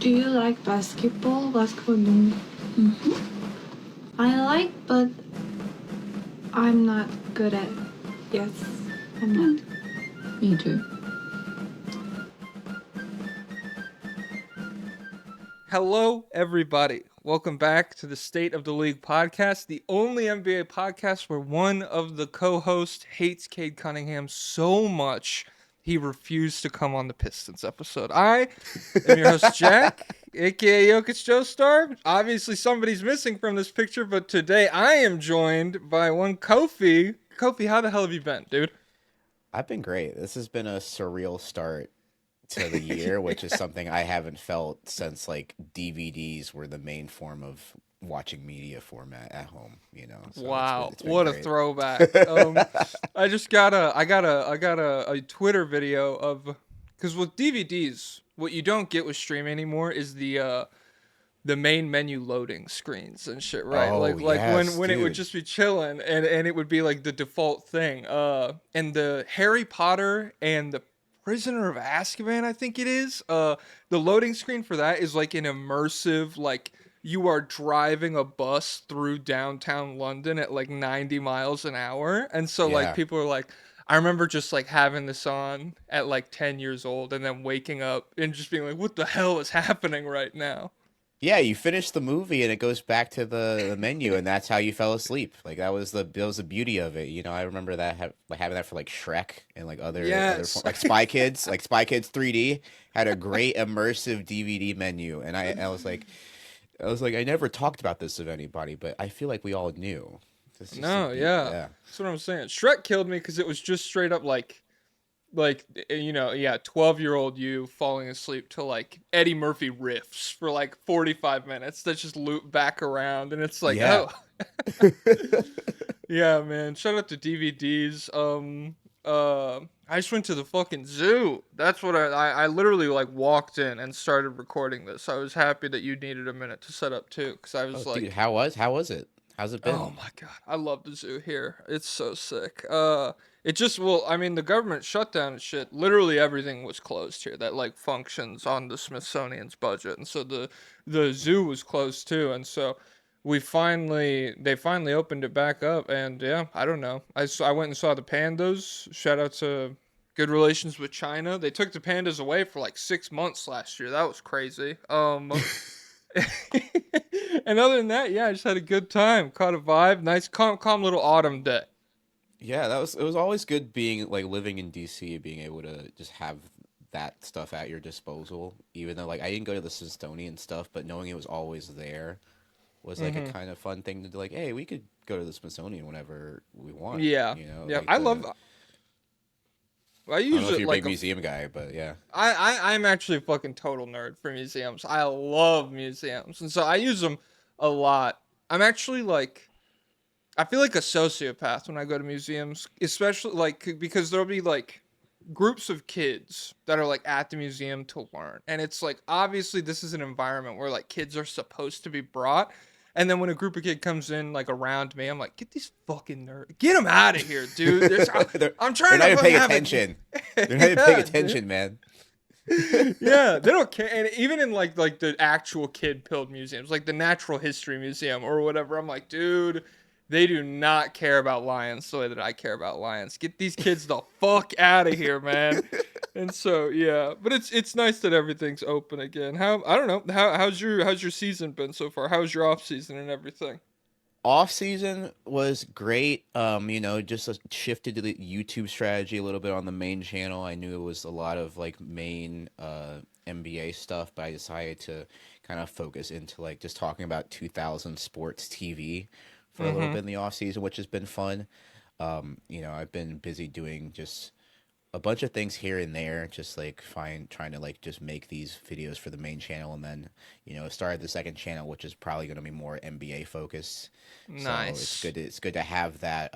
Do you like basketball? Basketball 농구? I like, but I'm not good at. Yes, I'm not. Me too. Hello, everybody. Welcome back to the State of the League podcast, the only NBA podcast where one of the co-hosts hates Cade Cunningham so much he refused to come on the Pistons episode. I am your host, Jack, aka Jokic Joestar. Obviously, somebody's missing from this picture, but today I am joined by one Kofie. Kofie, how the hell have you been, dude? I've been great. This has been a surreal start to the year, which is something I haven't felt since like DVDs were the main form of watching media format at home, you know. So wow, it's been what great. a throwback. I just got a Twitter video of, because with DVDs, what you don't get with streaming anymore is the main menu loading screens and shit, right? Oh, like yes, when it would dude. just be chilling and it would be like the default thing. And the Harry Potter and the Prisoner of Azkaban, I think it is. The loading screen for that is like an immersive, like you are driving a bus through downtown London at like 90 miles an hour. And so like Yeah. people are like, I remember just like having this on at like 10 years old and then waking up and just being like, what the hell is happening right now? Yeah, you finish the movie and it goes back to the menu, and that's how you fell asleep. Like that was the beauty of it. You know, I remember that having that for like Shrek and like other Yes. like Spy Kids, like Spy Kids 3D had a great immersive DVD menu, and I was like, I never talked about this with anybody, but I feel like we all knew. This is No, yeah. yeah. That's what I'm saying. Shrek killed me because it was just straight up like, you know, yeah, 12-year-old you falling asleep to like Eddie Murphy riffs for like 45 minutes that just loop back around, and it's like, Yeah. oh. Yeah, man. Shout out to DVDs. I just went to the fucking zoo. That's what I literally like walked in and started recording this. I was happy that you needed a minute to set up too, because I was Oh, like, dude, how was it? How's it oh been? my god, I love the zoo here. It's so sick. It just, well, I mean, the government shutdown and shit. Literally everything was closed here that like functions on the Smithsonian's budget, and so the zoo was closed too. And so they finally opened it back up, and yeah, I don't know. I went and saw the pandas. Shout out to good relations with China. They took the pandas away for like 6 months last year. That was crazy. And other than that, yeah, I just had a good time. Caught a vibe. Nice, calm little autumn day. Yeah, it was always good being like living in DC, being able to just have that stuff at your disposal. Even though like I didn't go to the Smithsonian stuff, but knowing it was always there was like a Mm-hmm. kind of fun thing to do. Like, hey, we could go to the Smithsonian whenever we want. Yeah, You know, yeah. like I the love. I I don't use know if it you're a like big museum guy, but yeah. I'm actually a fucking total nerd for museums. I love museums, and so I use them a lot. I'm actually like, I feel like a sociopath when I go to museums, especially like because there'll be like groups of kids that are like at the museum to learn, and it's like obviously this is an environment where like kids are supposed to be brought. And then when a group of kid comes in like around me, I'm like, get these fucking nerds, get them out of here, dude. they're, I'm they're trying not to even fucking paying have attention. a They're not even yeah, paying dude. attention, man. Yeah, they don't care. And even in like the actual kid pilled museums, like the Natural History Museum or whatever, I'm like, dude, they do not care about lions the way that I care about lions. Get these kids the fuck out of here, man. And so yeah, but it's nice that everything's open again. How I don't know how's your season been so far? How's your off season and everything? Off season was great. You know, just shifted to the YouTube strategy a little bit on the main channel. I knew it was a lot of like main NBA stuff, but I decided to kind of focus into like just talking about 2000 sports TV for a little Mm-hmm. bit in the off season, which has been fun. You know, I've been busy doing just a bunch of things here and there, just like trying to like just make these videos for the main channel, and then started the second channel, which is probably going to be more NBA focused. So it's Nice. good. It's good to have that.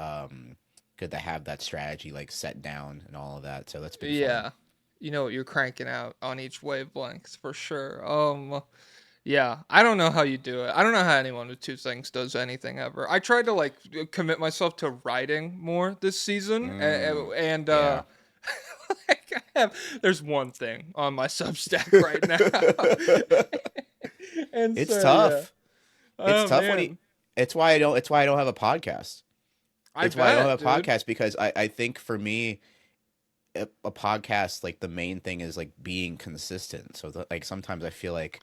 Good to have that strategy like set down and all of that. So that's been fun. Yeah. You know what you're cranking out on each wavelength for sure. Yeah, I don't know how you do it. I don't know how anyone with two things does anything ever. I tried to like commit myself to writing more this season, Mm, and yeah. There's one thing on my Substack right now. And It's so yeah. tough. It's Oh tough when you. man. It's why I don't. It's why I don't have a podcast. I It's why I don't bet, have a dude. podcast because I think for me, a podcast like the main thing is like being consistent. So like sometimes I feel like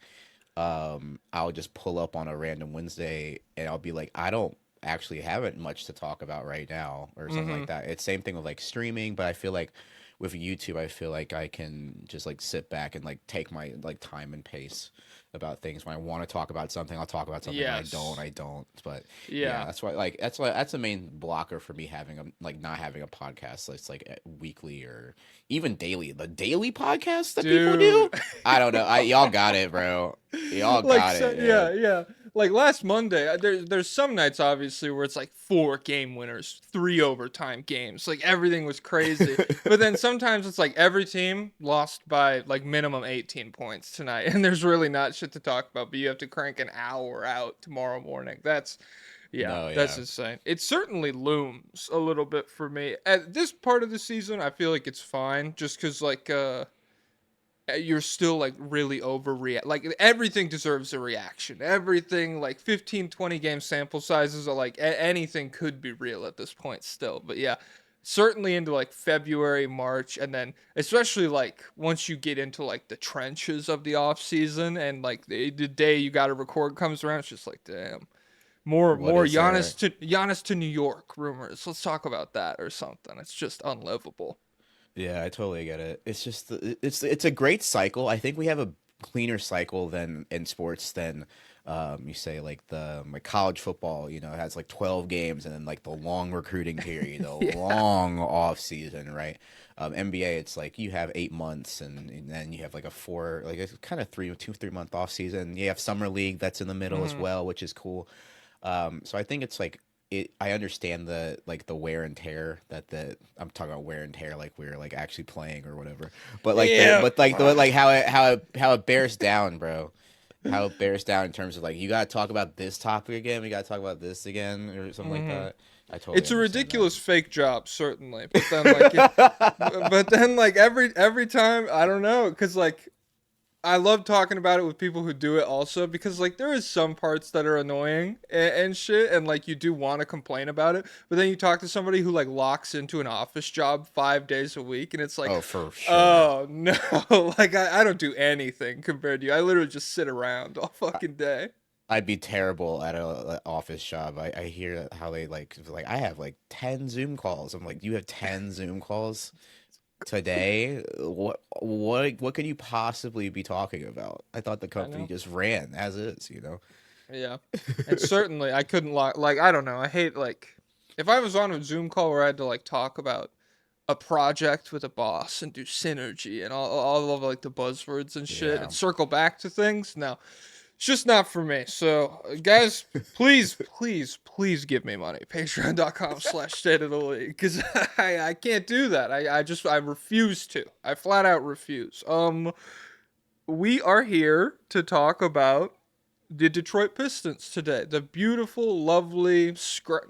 I'll just pull up on a random Wednesday and I'll be like, I don't actually have much to talk about right now or something like Mhm. that. It's same thing with like streaming, but I feel like with YouTube, I feel like I can just like sit back and like take my like time and pace about things. When I want to talk about something, I'll talk about something. When Yes. I don't. But yeah, Yeah. that's the main blocker for me having a like not having a podcast that's like weekly or even daily. The daily podcasts that people Dude. do, I don't know. Y'all got it, bro. Y'all Like got so, it, yeah, man. yeah. Like last Monday, there's some nights obviously where it's like 4 game winners, 3 overtime games. Like everything was crazy. But then sometimes it's like every team lost by like minimum 18 points tonight, and there's really not shit to talk about. But you have to crank an hour out tomorrow morning. Yeah, No, that's yeah. insane. It certainly looms a little bit for me at this part of the season. I feel like it's fine, just because like you're still like really overreact, like everything deserves a reaction, everything, like 15, 20 game sample sizes are like anything could be real at this point still. But yeah, certainly into like February, March, and then especially like once you get into like the trenches of the off season and like the day you got to record comes around, it's just like damn, What more is there? Giannis to New York rumors, let's talk about that or something. It's just unlivable. Yeah, I totally get it. It's just it's a great cycle. I think we have a cleaner cycle than in sports than you say like the like college football, you know, it has like 12 games and then like the long recruiting period, the Yeah. long off season, right? NBA it's like you have 8 months and then you have like a four like it's kind of 3 month off season. You have summer league that's in the middle as Hmm. well, which is cool. So I think it's like I understand the like the wear and tear that the I'm talking about wear and tear like we're like actually playing or whatever. But like Yeah. how it bears down, bro. How it bears down in terms of like you gotta talk about this topic again, we gotta talk about this again or something like Hmm. that. I totally It's a understand that. ridiculous fake job, certainly. But then like every time, I don't know, because like I love talking about it with people who do it also, because like there is some parts that are annoying and shit, and like you do want to complain about it, but then you talk to somebody who like locks into an office job 5 days a week, and it's like, Oh, for sure. oh no, like I don't do anything compared to you. I literally just sit around all fucking day. I'd be terrible at a office job. I hear how they like I have like 10 Zoom calls. I'm like, you have 10 Zoom calls today? What could you possibly be talking about? I thought the I company know. just ran as is, you know. Yeah. And certainly I couldn't like I don't know. I hate like if I was on a Zoom call where I had to like talk about a project with a boss and do synergy and all of like the buzzwords and shit Yeah. and circle back to things. No, it's just not for me. So guys, please give me money. Patreon.com/state of the league. Because I can't do that. I refuse to. I flat out refuse. We are here to talk about the Detroit Pistons today. The beautiful, lovely,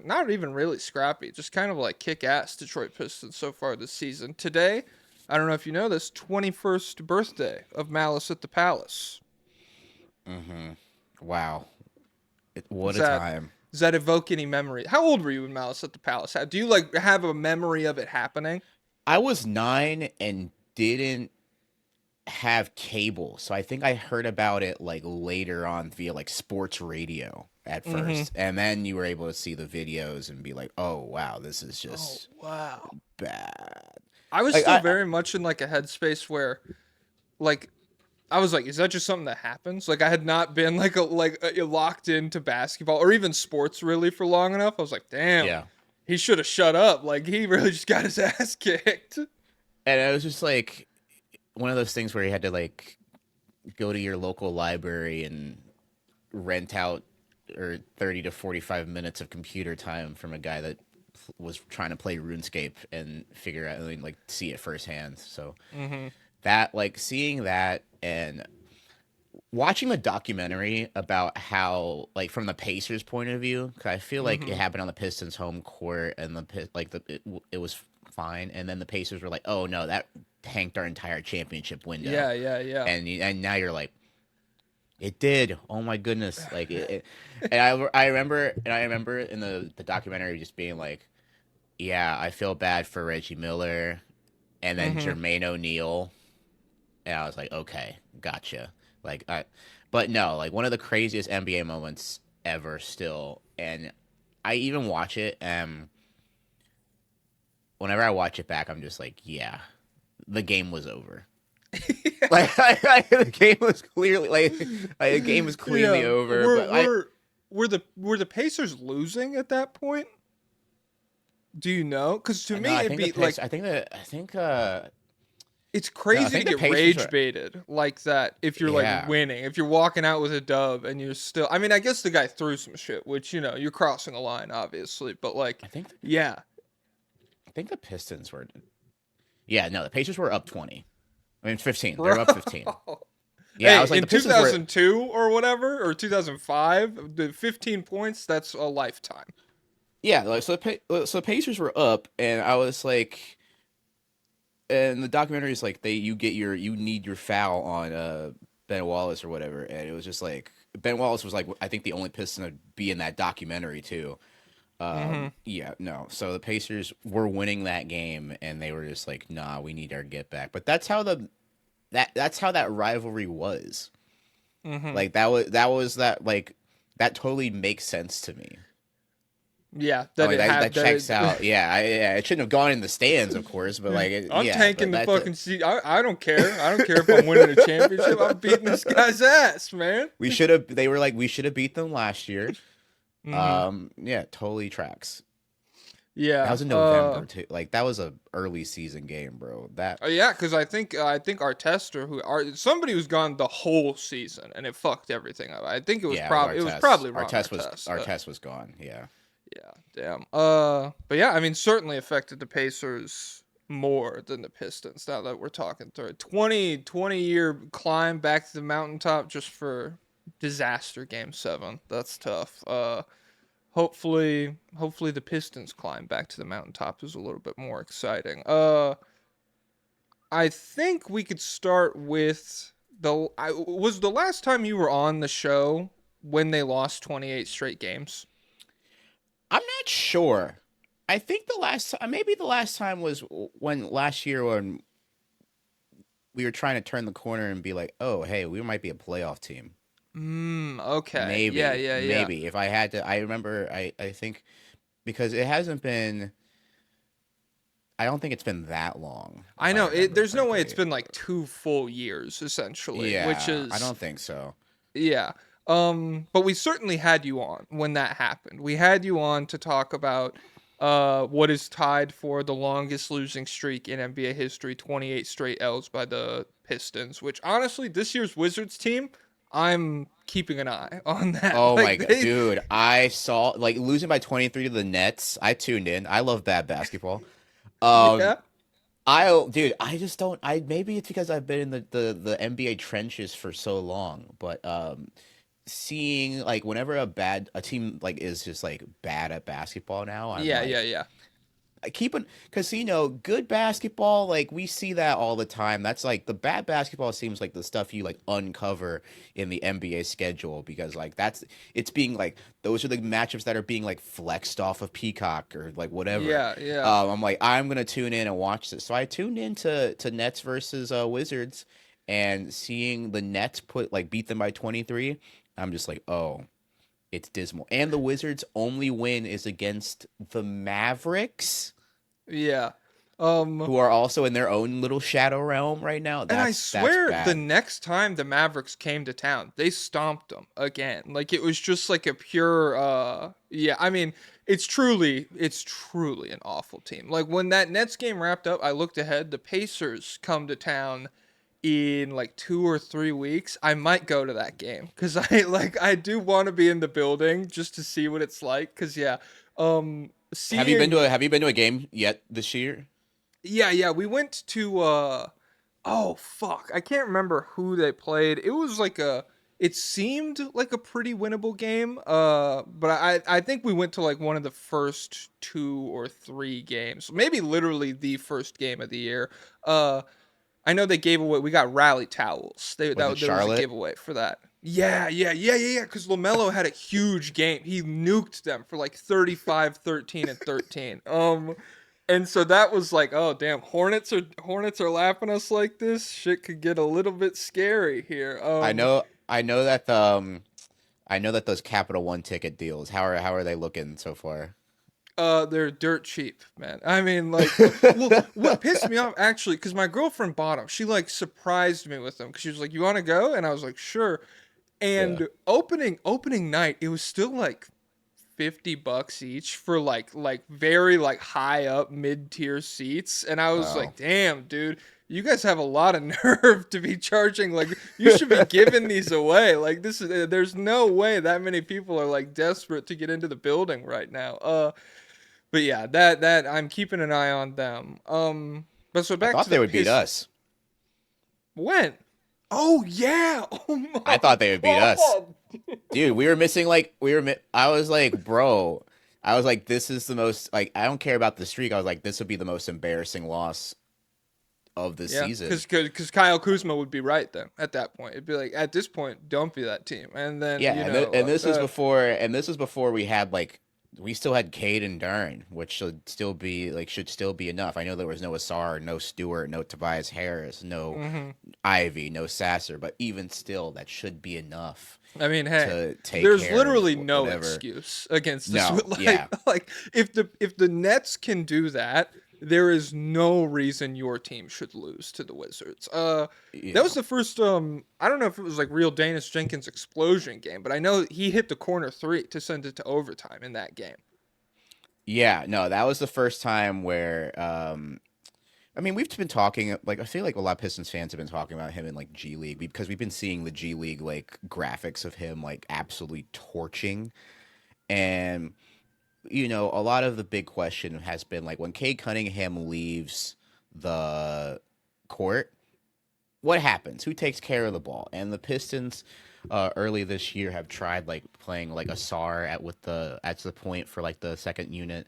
not even really scrappy, just kind of like kick ass Detroit Pistons so far this season. Today, I don't know if you know this, 21st birthday of Malice at the Palace. Mm-hmm. Wow. What Does a that time. does that evoke any memory? How old were you in Malice at the Palace? Do you like have a memory of it happening? I was 9 and didn't have cable, so I think I heard about it like later on via like sports radio at Mm-hmm. first, and then you were able to see the videos and be like, "Oh wow, this is Oh just wow. bad." I was Like still I very much in like a headspace where like I was like, is that just something that happens? Like I had not been locked into basketball or even sports really for long enough. I was like, damn, yeah. he should have shut up. Like he really just got his ass kicked. And it was just like one of those things where you had to like go to your local library and rent out or 30 to 45 minutes of computer time from a guy that was trying to play RuneScape and figure out and like see it firsthand. So Mm-hmm. that like seeing that and watching the documentary about how like from the Pacers point of view, 'cause I feel like it Mm-hmm. happened on the Pistons home court and it was fine, and then the Pacers were like, oh no, that tanked our entire championship window. Yeah. And now you're like, it did. Oh my goodness! Like and I remember in the documentary just being like, yeah, I feel bad for Reggie Miller, and then Mm-hmm. Jermaine O'Neal, and I was like, okay, gotcha. But no, like one of the craziest NBA moments ever still, and I even watch it, and whenever I watch it back, I'm just like, yeah, the game was over. The game was clearly the game was clearly Yeah. over. Were the Pacers losing at that point? Do you know? Because to me, I it'd think be like I think it's no, I crazy to think the get Pacers rage are baited like that if you're like yeah. winning. If you're walking out with a dub and you're still, I mean, I guess the guy threw some shit, which you're crossing a line, obviously. But like, I think yeah, I think the Pistons were yeah, no, the Pacers were up 20. I mean 15. They bro. were up 15. Yeah, I Hey, was like in the Pistons were 2002 or whatever, or 2005, the 15 points, that's a lifetime. yeah, like so the Pacers were up, and I was like, and the documentary is like you need your foul on Ben Wallace or whatever, and it was just like Ben Wallace was like I think the only Piston to be in that documentary too. Mm-hmm. Yeah, no. So the Pacers were winning that game, and they were just like, nah, we need our get back. But that's how that rivalry was. Mm-hmm. Like that totally makes sense to me. Yeah, I that mean, it that had checks that. out. Yeah, it shouldn't have gone in the stands, of course, but I'm yeah, tanking but the fucking seat. I don't care. I don't care if I'm winning a championship. I'm beating this guy's ass, man. we should have. They were like, we should have beat them last year. Mm-hmm. Yeah, totally tracks. That Yeah. was in November too. Like that was a early season game, bro. That Yeah, because I think our tester somebody was gone the whole season and it fucked everything up. I think it was yeah, probably it was probably Ron Artest. Our test was gone. Yeah. Yeah, damn. But yeah, I mean, certainly affected the Pacers more than the Pistons. Now that we're talking through it, 20-year climb back to the mountaintop just for disaster game 7. That's tough. Hopefully the Pistons climb back to the mountaintop is a little bit more exciting. I think we could start with was the last time you were on the show when they lost 28 straight games. I'm not sure. I think maybe the last time was when last year when we were trying to turn the corner and be like, oh, hey, we might be a playoff team. Okay. Maybe, Yeah. maybe if I had to, I remember, I think because it hasn't been. I don't think it's been that long. I If know remember there's no way correctly. it's been like 2 full years essentially, Yeah, which is I don't think so. yeah. But we certainly had you on when that happened. We had you on to talk about what is tied for the longest losing streak in NBA history, 28 straight L's by the Pistons, which honestly this year's Wizards team, I'm keeping an eye on that. Oh my Like god, dude! I saw like losing by 23 to the Nets. I tuned in. I love bad basketball. Um, yeah. I just don't. Maybe it's because I've been in the NBA trenches for so long, but seeing like whenever a team like is just like bad at basketball now, I'm like Yeah. I keep on because good basketball like we see that all the time. That's like the bad basketball seems like the stuff you like uncover in the NBA schedule because like it's being like those are the matchups that are being like flexed off of Peacock or like whatever. Yeah. I'm like I'm gonna tune in and watch this. So I tuned in to Nets versus Wizards and seeing the Nets beat them by 23. I'm just like oh. It's dismal. And the Wizards' only win is against the Mavericks, Yeah. who are also in their own little shadow realm right now. And I That's swear the bad. next time the Mavericks came to town, they stomped them again. Like it was just like a pure yeah, I mean, it's truly an awful team. Like when that Nets game wrapped up, I looked ahead, the Pacers come to town in like 2 or 3 weeks. I might go to that game cuz I do want to be in the building just to see what it's like cuz yeah, seeing Have you been to a game yet this year? yeah, we went to oh fuck, I can't remember who they played. it seemed like a pretty winnable game. But I think we went to like one of the first 2 or 3 games, maybe literally the first game of the year. Uh, I know they gave away. We got rally towels. Was it There was a Charlotte? giveaway for that. Yeah. Because Lamelo had a huge game. He nuked them for like 35, 13, and 13. And so that was like, oh damn, Hornets are lapping us like this. Shit could get a little bit scary here. I know that those Capital One ticket deals. How are they looking so far? They're dirt cheap, man. I mean, like, well, what pissed me off actually, because my girlfriend bought them. She like surprised me with them because she was like, "You want to go?" And I was like, "Sure." Yeah. And opening night, it was still like $50 each for like very like high up mid tier seats, and I was Wow. like, "Damn, dude." You guys have a lot of nerve to be charging. Like, you should be giving these away. Like, this is, there's no way that many people are like desperate to get into the building right now. But yeah, that I'm keeping an eye on them. But so I back thought to they the would beat Pistons. us. When? Oh yeah. Oh I my thought they would beat us. god. Dude, we were missing like I was like, bro, I was like, this is the most like I don't care about the streak. I was like, this would be the most embarrassing loss of the Yeah, season. because Kyle Kuzma would be right then at that point. It'd be like at this point, don't be that team. And then Yeah, you know, and this was before we had like we still had Cade and Dern, which should still be enough. I know there was no Asar, no Stewart, no Tobias Harris, no mhm. Ivy, no Sasser, but even still, that should be enough I mean, hey, to take there's care of literally no whatever. excuse against this. No, Like, yeah, like if the Nets can do that, there is no reason your team should lose to the Wizards. That yeah. was the first. I don't know if it was like real Danis Jenkins explosion game, but I know he hit the corner three to send it to overtime in that game. Yeah, no, that was the first time where I mean, we've been talking like I feel like a lot of Pistons fans have been talking about him in like G League because we've been seeing the G League like graphics of him like absolutely torching. And a lot of the big question has been like when Cade Cunningham leaves the court, what happens? Who takes care of the ball? And the Pistons early this year have tried like playing like a SAR at the point for like the second unit,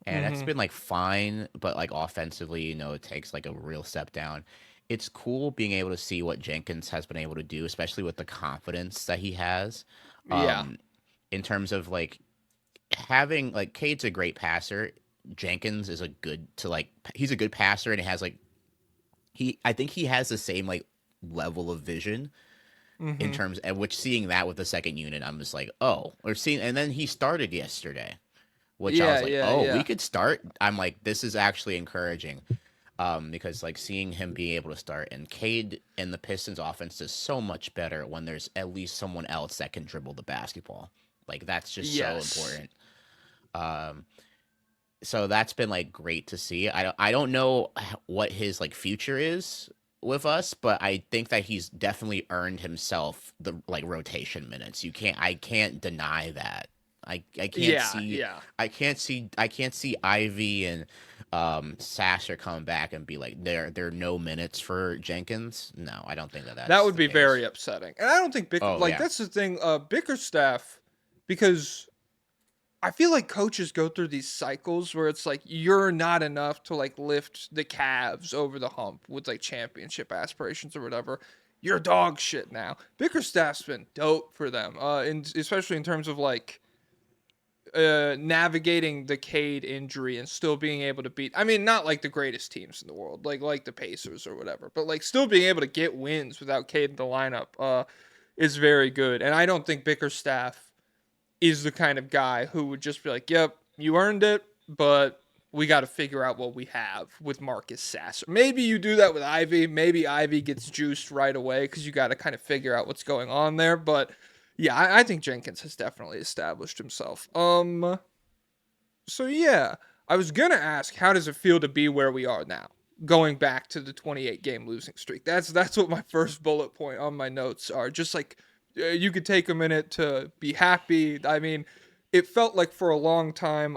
and that's Mm-hmm. been like fine, but like offensively, it takes like a real step down. It's cool being able to see what Jenkins has been able to do, especially with the confidence that he has. Yeah. Um, in terms of like having like Cade's a great passer. Jenkins is a good to like he's a good passer and he has like I think he has the same like level of vision in Mm-hmm. terms of which seeing that with the second unit, I'm just like, oh, or seeing, and then he started yesterday, which I Yeah. was like, Yeah. oh, we Yeah. could start. I'm like, this is actually encouraging, because like seeing him be able to start and Cade and the Pistons offense is so much better when there's at least someone else that can dribble the basketball. Like that's just so Yes. important. Um, so that's been like great to see. I don't know what his like future is with us, but I think that he's definitely earned himself the like rotation minutes. I can't deny that. I can't Yeah. see Yeah. I can't see Ivy and Sasser come back and be like there are no minutes for Jenkins. No, I don't think that That that's would the be case. very upsetting. And I don't think Oh like yeah. that's the thing. Bickerstaff, because I feel like coaches go through these cycles where it's like you're not enough to like lift the Cavs over the hump with like championship aspirations or whatever. You're dog shit now. Bickerstaff's been dope for them, especially in terms of like navigating the Cade injury and still being able to beat. I mean, not like the greatest teams in the world, like the Pacers or whatever, but like still being able to get wins without Cade in the lineup is very good. And I don't think Bickerstaff is the kind of guy who would just be like, "Yep, you earned it, but we got to figure out what we have with Marcus Sasser." Maybe you do that with Ivy. Maybe Ivy gets juiced right away because you got to kind of figure out what's going on there. But yeah, I think Jenkins has definitely established himself. So yeah, I was gonna ask, how does it feel to be where we are now? Going back to the 28 game losing streak. That's what my first bullet point on my notes are. Just like you could take a minute to be happy. I mean, it felt like for a long time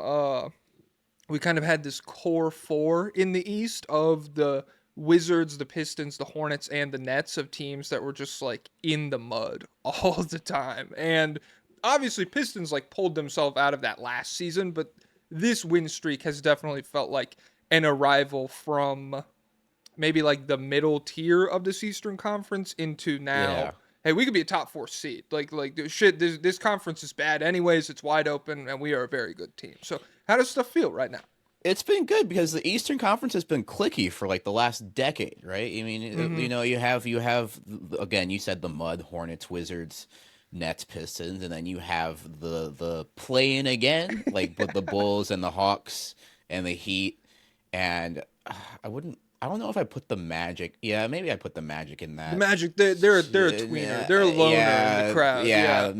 we kind of had this core four in the East of the Wizards, the Pistons, the Hornets, and the Nets of teams that were just like in the mud all the time. And obviously Pistons like pulled themselves out of that last season, but this win streak has definitely felt like an arrival from maybe like the middle tier of this Eastern Conference into now. Yeah. Hey, we could be a top 4 seed. Like shit. This conference is bad anyways. It's wide open, and we are a very good team. So how does stuff feel right now? It's been good because the Eastern Conference has been clicky for like the last decade, right? I mean, Mm-hmm. you have again, you said the mud, Hornets, Wizards, Nets, Pistons, and then you have the play-in again, like with the Bulls and the Hawks and the Heat, and I don't know if I put the Magic. Yeah, maybe I put the Magic in The that. Magic, they're a tweener. They're a loner in the crowd. Yeah.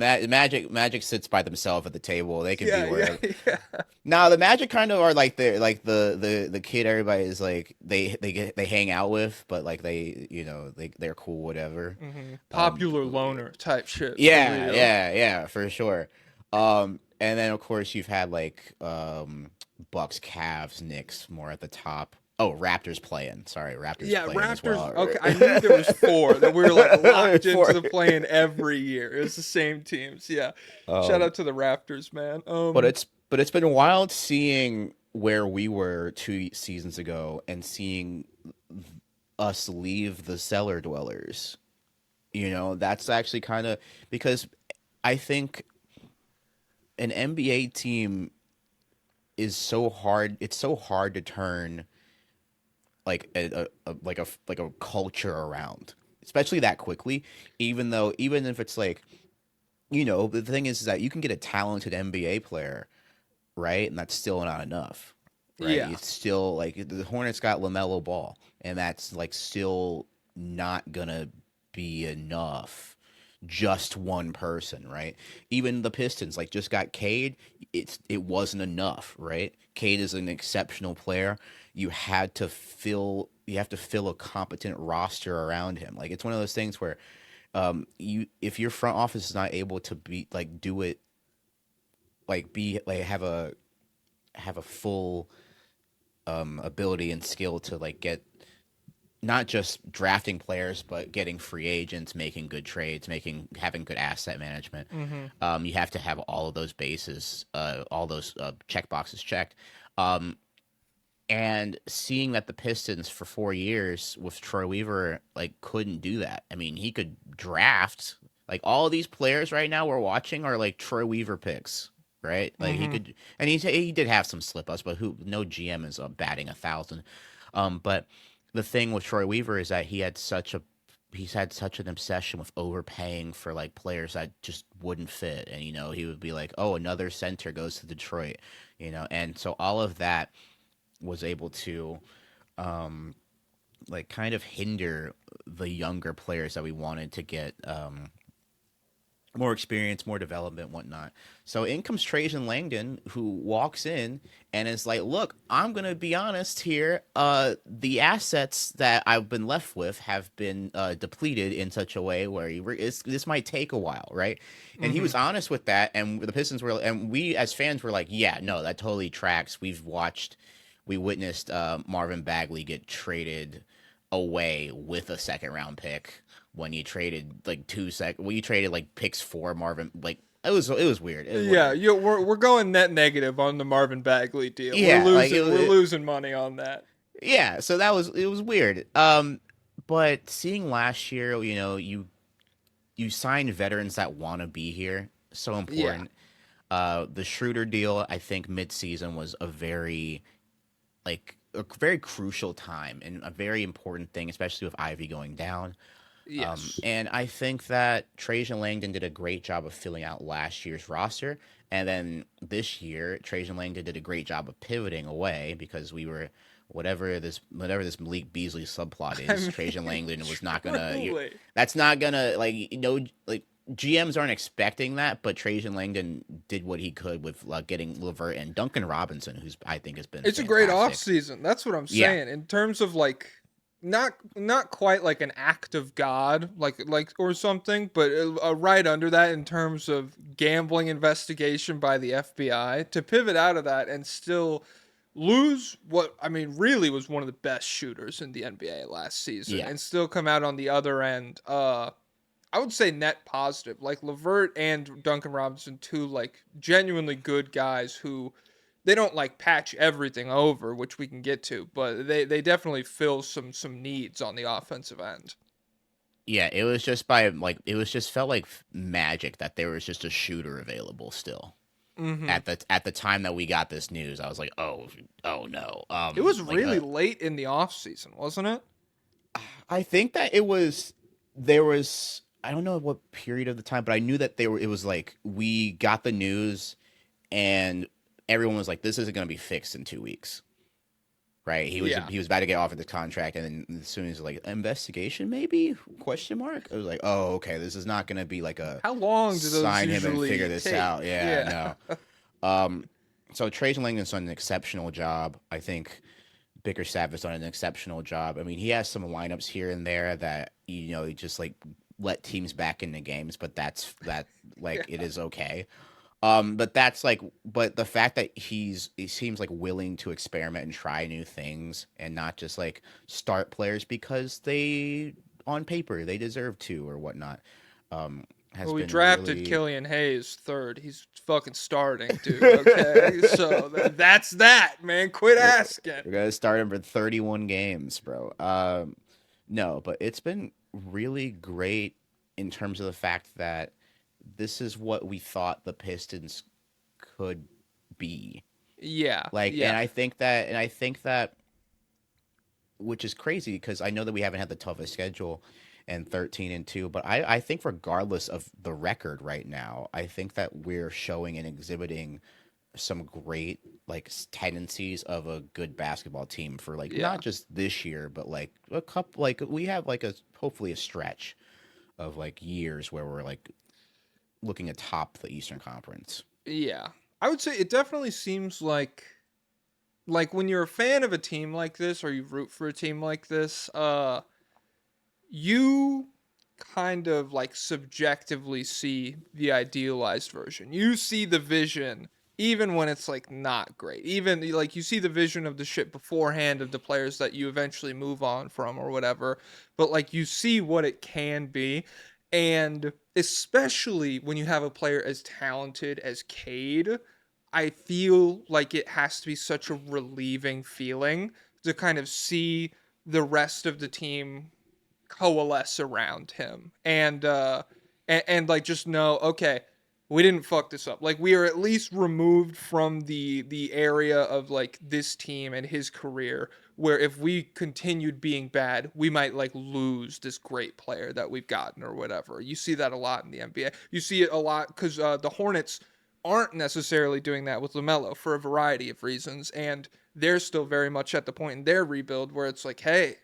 Magic sits by themselves at the table. They can be Yeah, yeah, wherever. yeah. Now the Magic kind of are like the kid everybody is like they hang out with, but like they're cool whatever. Mm-hmm. Um, Popular loner type shit. For yeah, real. yeah, for sure. And then of course you've had like Bucks, Cavs, Knicks more at the top. Oh, Raptors playing. Sorry, Raptors Yeah, playing as Raptors. well. Okay, I knew there was 4 that we were like locked Four. into the play-in every year. It was the same teams. Yeah. Shout Um, out to the Raptors, man. but it's been wild seeing where we were 2 seasons ago and seeing us leave the cellar dwellers. That's actually kind of because I think an NBA team is so hard. It's so hard to turn like a culture around, especially that quickly. Even if it's like the thing is that you can get a talented NBA player, right, and that's still not enough, right? Yeah. It's still like the Hornets got LaMelo Ball, and that's like still not gonna be enough. Just one person, right? Even the Pistons like just got Cade. It wasn't enough, right? Cade is an exceptional player. You have to fill a competent roster around him. Like it's one of those things where if your front office is not able to be like do it be like have a full ability and skill to like get not just drafting players but getting free agents, making good trades, having good asset management. Mm-hmm. You have to have all of those bases, all those check boxes checked. And seeing that the Pistons for 4 years with Troy Weaver like couldn't do that. I mean, he could draft like all of these players right now we're watching are like Troy Weaver picks, right? Like he Mm-hmm. could, and he did have some slip ups, but no GM is batting 1,000. But the thing with Troy Weaver is that he's had such an obsession with overpaying for like players that just wouldn't fit, and he would be like, oh, another center goes to Detroit, and so all of that was able to like kind of hinder the younger players that we wanted to get more experience, more development, whatnot. So in comes Trajan Langdon, who walks in and is like, "Look, I'm gonna be honest here. The assets that I've been left with have been depleted in such a way where this might take a while, right?" And he Mm-hmm. was honest with that, and the Pistons were, and we as fans were like, "Yeah, no, that totally tracks." We witnessed Marvin Bagley get traded away with a second round pick when you traded like when you traded like picks for Marvin, like it was weird. Yeah, we're going net negative on the Marvin Bagley deal. Yeah, like We're losing money on that. yeah, so it was weird. But seeing last year, you sign veterans that want to be here, so Yeah. important. The Schroeder deal, I think mid-season was a very crucial time and a very important thing, especially with Ivy going down. Yes. And I think that Trajan Langdon did a great job of filling out last year's roster. And then this year, Trajan Langdon did a great job of pivoting away because we were whatever this Malik Beasley subplot is. I mean, Trajan Langdon was not gonna. truly. That's not gonna GMs aren't expecting that, but Trajan Langdon did what he could with getting Levert and Duncan Robinson, who's I think has been It's a great off fantastic. season. That's what I'm Yeah. saying. In terms of like not quite like an act of God, like or something, but right under that in terms of gambling investigation by the FBI to pivot out of that and still lose what I mean really was one of the best shooters in the NBA last season, Yeah. and still come out on the other end. I would say net positive. Like Levert and Duncan Robinson, two like genuinely good guys who they don't like patch everything over, which we can get to, but they definitely fill some needs on the offensive end. Yeah, it was just by like it was just felt like magic that there was just a shooter available still. Mm-hmm. At the time that we got this news, I was like, oh no. It was Like really late in the off season, wasn't it? I think that it was there was I don't know what period of the time, but I knew that they were it was like we got the news and everyone was like, this isn't gonna be fixed in 2 weeks. Right? Yeah. He was about to get offered the contract, and then as soon as like investigation, maybe question mark. I was like, oh, okay, this is not gonna be like a How long do those sign him and usually figure this take? out. Yeah. Yeah, no. So Trajan Langdon's done an exceptional job. I think Bickerstaff has done an exceptional job. I mean, he has some lineups here and there that he just like let teams back into games, but that like it is okay. But that's like, but the fact that he seems like willing to experiment and try new things and not just like start players because they on paper they deserve to or whatnot. Has Well, we been drafted really Killian Hayes third. He's fucking starting, dude. Okay, so that's that, man. Quit asking. we're gonna start him for 31 games, bro. No, but it's been really great in terms of the fact that this is what we thought the Pistons could be. Yeah, Like, yeah, and I think that, which is crazy because I know that we haven't had the toughest schedule and 13-2, but I think regardless of the record right now, I think that we're showing and exhibiting some great like tendencies of a good basketball team for like yeah, not just this year, but like a couple like we have like a hopefully a stretch of like years where we're like looking atop the Eastern Conference. yeah. I would say it definitely seems like when you're a fan of a team like this or you root for a team like this, you kind of like subjectively see the idealized version. You see the vision even when it's like not great. Even like you see the vision of the shit beforehand of the players that you eventually move on from or whatever. But like you see what it can be. And especially when you have a player as talented as Cade, I feel like it has to be such a relieving feeling to kind of see the rest of the team coalesce around him and like just know, okay, we didn't fuck this up. Like we are at least removed from the area of like this team and his career where if we continued being bad, we might like lose this great player that we've gotten or whatever. You see that a lot in the NBA. You see it a lot because the Hornets aren't necessarily doing that with LaMelo for a variety of reasons, and they're still very much at the point in their rebuild where it's like, hey,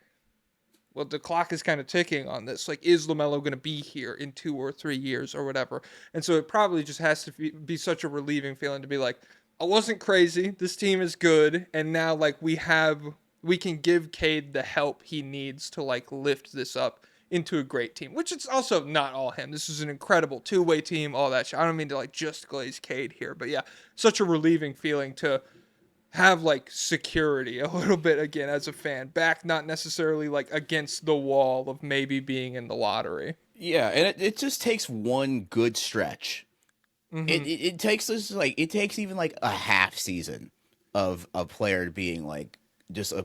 well, the clock is kind of ticking on this. Like, is LaMelo going to be here in 2 or 3 years or whatever? And so it probably just has to be such a relieving feeling to be like, I wasn't crazy. This team is good, and now like we can give Cade the help he needs to like lift this up into a great team. Which it's also not all him. This is an incredible two-way team. All that shit. I don't mean to like just glaze Cade here, but yeah, such a relieving feeling to have like security a little bit again as a fan, back not necessarily like against the wall of maybe being in the lottery. Yeah, and it just takes one good stretch. Mm-hmm. It takes this like it takes even like a half season of a player being like just a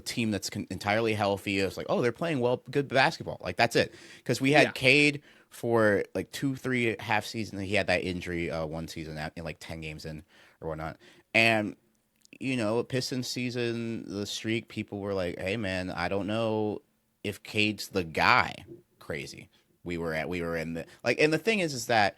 team that's entirely healthy. It's like, oh, they're playing well, good basketball. Like that's it. Because we had Yeah. Cade for like 2, 3 half season. He had that injury one season in like 10 games in or whatnot, and Pistons season, the streak, people were like, hey man, I don't know if Cade's the guy. Crazy. We were in the like, and the thing is that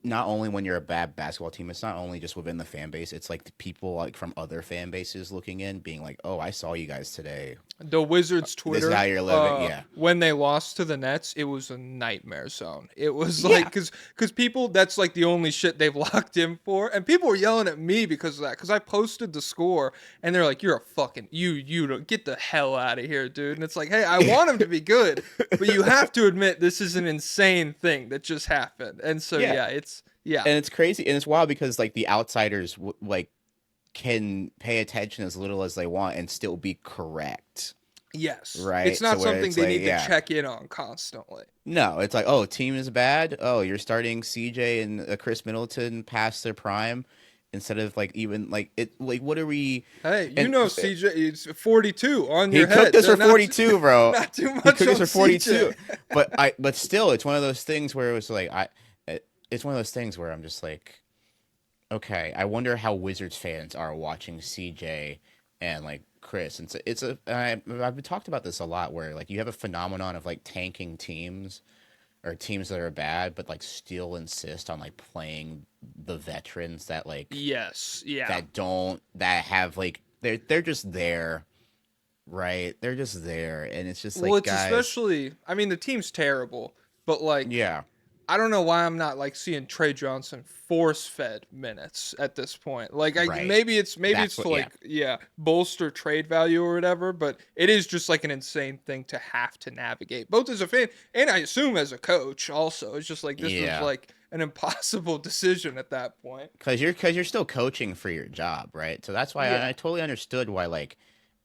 not only when you're a bad basketball team, it's not only just within the fan base. It's like the people like from other fan bases looking in, being like, "Oh, I saw you guys today. The Wizards' This Twitter, is how you're living." Yeah, when they lost to the Nets, it was a nightmare zone. It was yeah, like because people that's like the only shit they've locked in for, and people were yelling at me because of that. Because I posted the score, and they're like, "You're a fucking you don't get the hell out of here, dude." And it's like, hey, I want him to be good, but you have to admit this is an insane thing that just happened. And so yeah. yeah, it's yeah, And it's crazy and it's wild because like the outsiders like can pay attention as little as they want and still be correct, Yes. It's right? So not where something it's they like, need to yeah, check in on constantly. no, it's like, oh, team is bad. Oh, you're starting CJ and Chris Middleton past their prime instead of like even like it. Like, what are we? Hey, And CJ is 42 on he your cooked head. us for Not 42, bro. not too He much cooked us on for 42. CJ. But still, it's one of those things where it was like it's one of those things where I'm just like, okay, I wonder how Wizards fans are watching CJ and like Chris. And I've talked about this a lot, where like you have a phenomenon of like tanking teams or teams that are bad, but like still insist on like playing the veterans that like Yes. Yeah. that have like they're just there, right? They're just there, and it's just Well, like, it's guys, especially. I mean, the team's terrible, but like, yeah, I don't know why I'm not like seeing Trey Johnson force fed minutes at this point. Like, right. maybe That's it's to what, yeah, like bolster trade value or whatever, but it is just like an insane thing to have to navigate, both as a fan and I assume as a coach. Also, it's just like this was yeah. like an impossible decision at that point. Because you're still coaching for your job, right? So that's why I Yeah. totally understood why like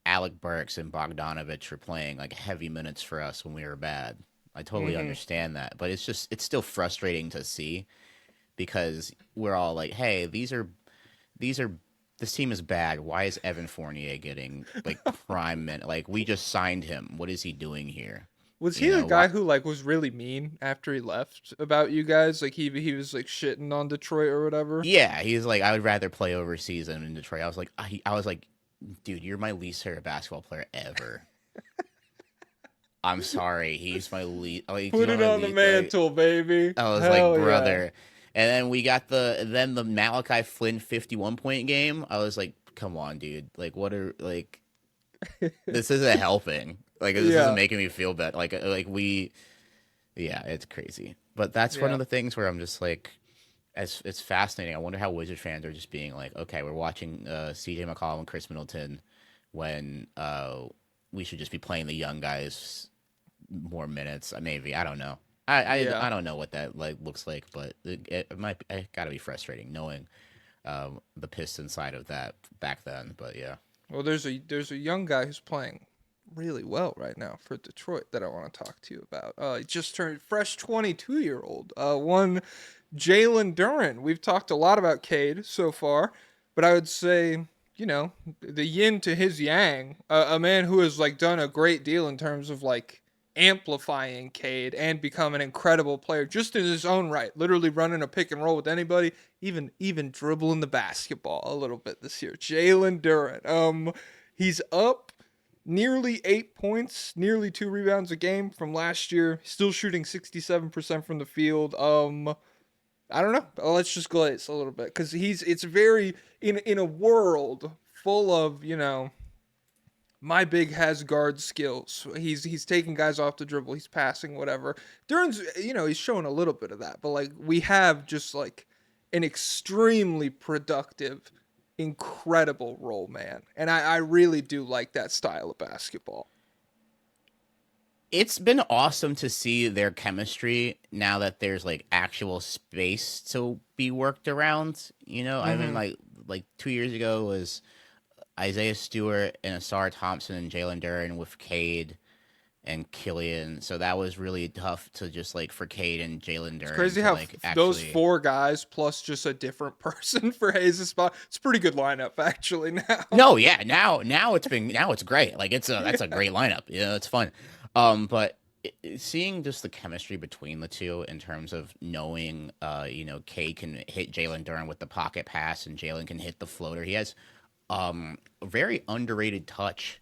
Alec Burks and Bogdanovich were playing like heavy minutes for us when we were bad. I totally Mm-hmm. understand that, but it's still frustrating to see because we're all like, hey, these are this team is bad. Why is Evan Fournier getting like prime minute? Like, we just signed him. What is he doing here? Was he You the know why? guy who like was really mean after he left about you guys? Like he was like shitting on Detroit or whatever. Yeah, he's like, I would rather play overseas than in Detroit. I was like, dude, you're my least favorite basketball player ever. I'm sorry, he's my least. Like, you Put know it my on the least. Like, mantle, baby. I was like, Hell yeah. brother. And then we got the Malachi Flynn 51-point game. I was like, come on, dude. Like, what are like this isn't helping. Like, this isn't Yeah. making me feel bad. Like we, yeah, it's crazy. But that's one Yeah. of the things where I'm just like, it's fascinating. I wonder how Wizard fans are just being like, okay, we're watching CJ McCollum and Chris Middleton when we should just be playing the young guys more minutes. Maybe, I don't know. Yeah. I don't know what that like looks like, but it might it gotta be frustrating knowing the Piston side of that back then. But yeah, Well, there's a young guy who's playing really well right now for Detroit that I want to talk to you about. He just turned fresh 22-year-old. One Jalen Duren. We've talked a lot about Cade so far, but I would say, the yin to his yang, a man who has like done a great deal in terms of like amplifying Cade and become an incredible player just in his own right, literally running a pick and roll with anybody, even dribbling the basketball a little bit this year. Jalen Duren. He's up nearly 8 points, nearly 2 rebounds a game from last year. Still shooting 67% from the field. I don't know. Let's just glaze a little bit because it's very in a world full of my big has guard skills. He's taking guys off the dribble. He's passing whatever. Duran's he's showing a little bit of that, but like we have just like an extremely productive, incredible role man, and I really do like that style of basketball. it's been awesome to see their chemistry now that there's like actual space to be worked around. I mean, Mm-hmm. like 2 years ago was Isaiah Stewart and Asar Thompson and Jalen Duren with Cade and Killian. So that was really tough to just like for Cade and Jalen It's Duren crazy to how like those actually. four guys plus just a different person for Hayes' spot. It's a pretty good lineup actually now. No, yeah, now it's great. Like that's a great lineup. Yeah, it's fun. But seeing just the chemistry between the two in terms of knowing, Cade can hit Jalen Duren with the pocket pass and Jalen can hit the floater. He has a very underrated touch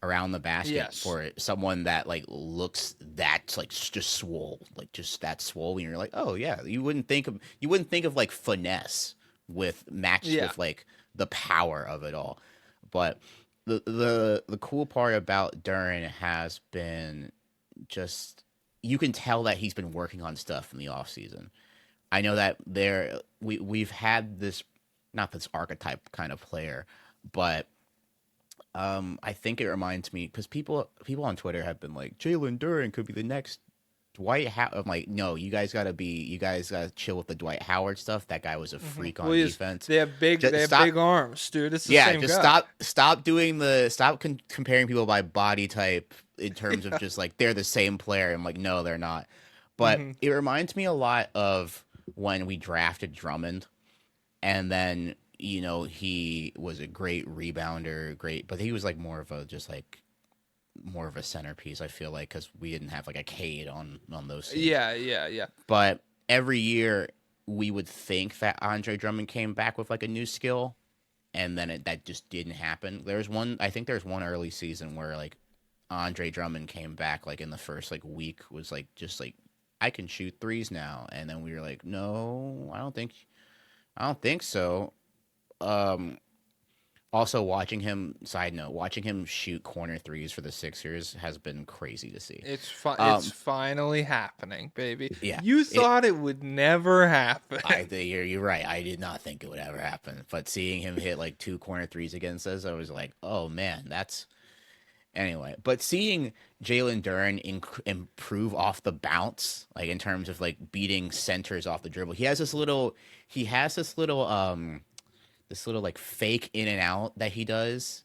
around the basket Yes. for someone that like looks that like just swole, like just that swole. And you're like, oh yeah, you wouldn't think of like finesse with matched Yeah. with like the power of it all. But the cool part about Duran has been just you can tell that he's been working on stuff in the off season. I know that we've had this, not this archetype kind of player, but I think it reminds me because people on Twitter have been like Jalen Duren could be the next I'm like, no, you guys gotta chill with the Dwight Howard stuff. That guy was a freak on Please, defense. they have big Just stop. big arms, dude. It's the Yeah, same just guy. stop comparing people by body type in terms of just like they're the same player. I'm like, no, they're not. But Hmm. it reminds me a lot of when we drafted Drummond, and then he was a great rebounder, but he was like more of a centerpiece. I feel like because we didn't have like a Cade on those teams. Yeah. But every year we would think that Andre Drummond came back with like a new skill, and then that just didn't happen. I think there's one early season where like Andre Drummond came back like in the first like week, was like just like, I can shoot threes now, and then we were like, no, I don't think so. Um, Also, side note, watching him shoot corner threes for the Sixers has been crazy to see. It's finally happening, baby. Yeah, You thought it would never happen. you're right. I did not think it would ever happen, but seeing him hit like 2 corner threes against us, I was like, oh man, that's anyway. But seeing Jalen Duren improve off the bounce, like in terms of like beating centers off the dribble, he has this little like fake in and out that he does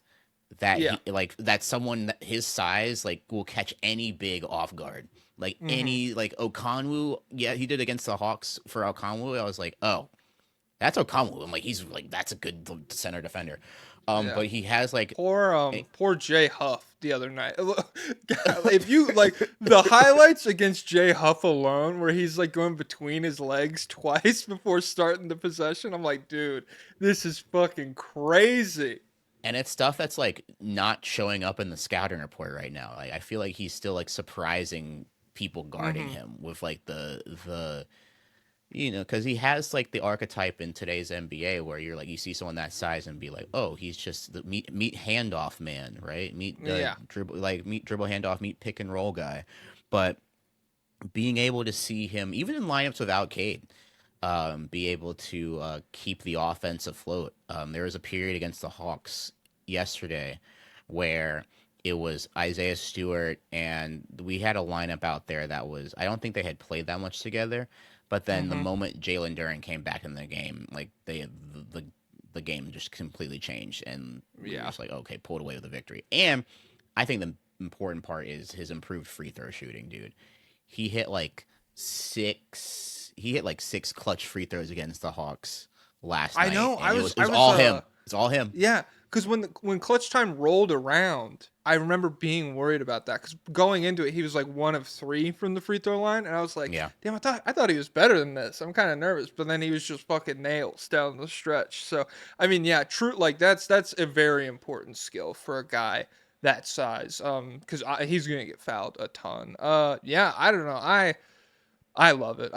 that Yeah. that someone his size like will catch any big off guard. Like any like Okonwu, yeah, he did against the Hawks for Okonwu. I was like, oh, that's Okonwu. I'm like, he's like, that's a good center defender. Yeah. But he has like Poor Jay Huff the other night. If you like the highlights against Jay Huff alone, where he's like going between his legs twice before starting the possession, I'm like, dude, this is fucking crazy. and it's stuff that's like not showing up in the scouting report right now. Like I feel like he's still like surprising people guarding him with like the because he has like the archetype in today's NBA where you're like you see someone that size and be like, oh, he's just the meet handoff man, right? Meet dribble handoff, meet pick and roll guy. But being able to see him even in lineups without Cade, be able to keep the offense afloat. There was a period against the Hawks yesterday where it was Isaiah Stewart, and we had a lineup out there that was, I don't think they had played that much together. But then the moment Jalen Duren came back in the game, like the game just completely changed, and we were just like, okay, pulled away with the victory. And I think the important part is his improved free throw shooting, dude. He hit like six clutch free throws against the Hawks last night. I know. It was all him. It's all him. Yeah, because when clutch time rolled around, I remember being worried about that. Because going into it, he was like 1 of 3 from the free throw line, and I was like, Yeah. damn, I thought he was better than this. I'm kind of nervous, but then he was just fucking nails down the stretch. So I mean, yeah, true. Like that's a very important skill for a guy that size. Because he's gonna get fouled a ton. Yeah, I don't know. I love it.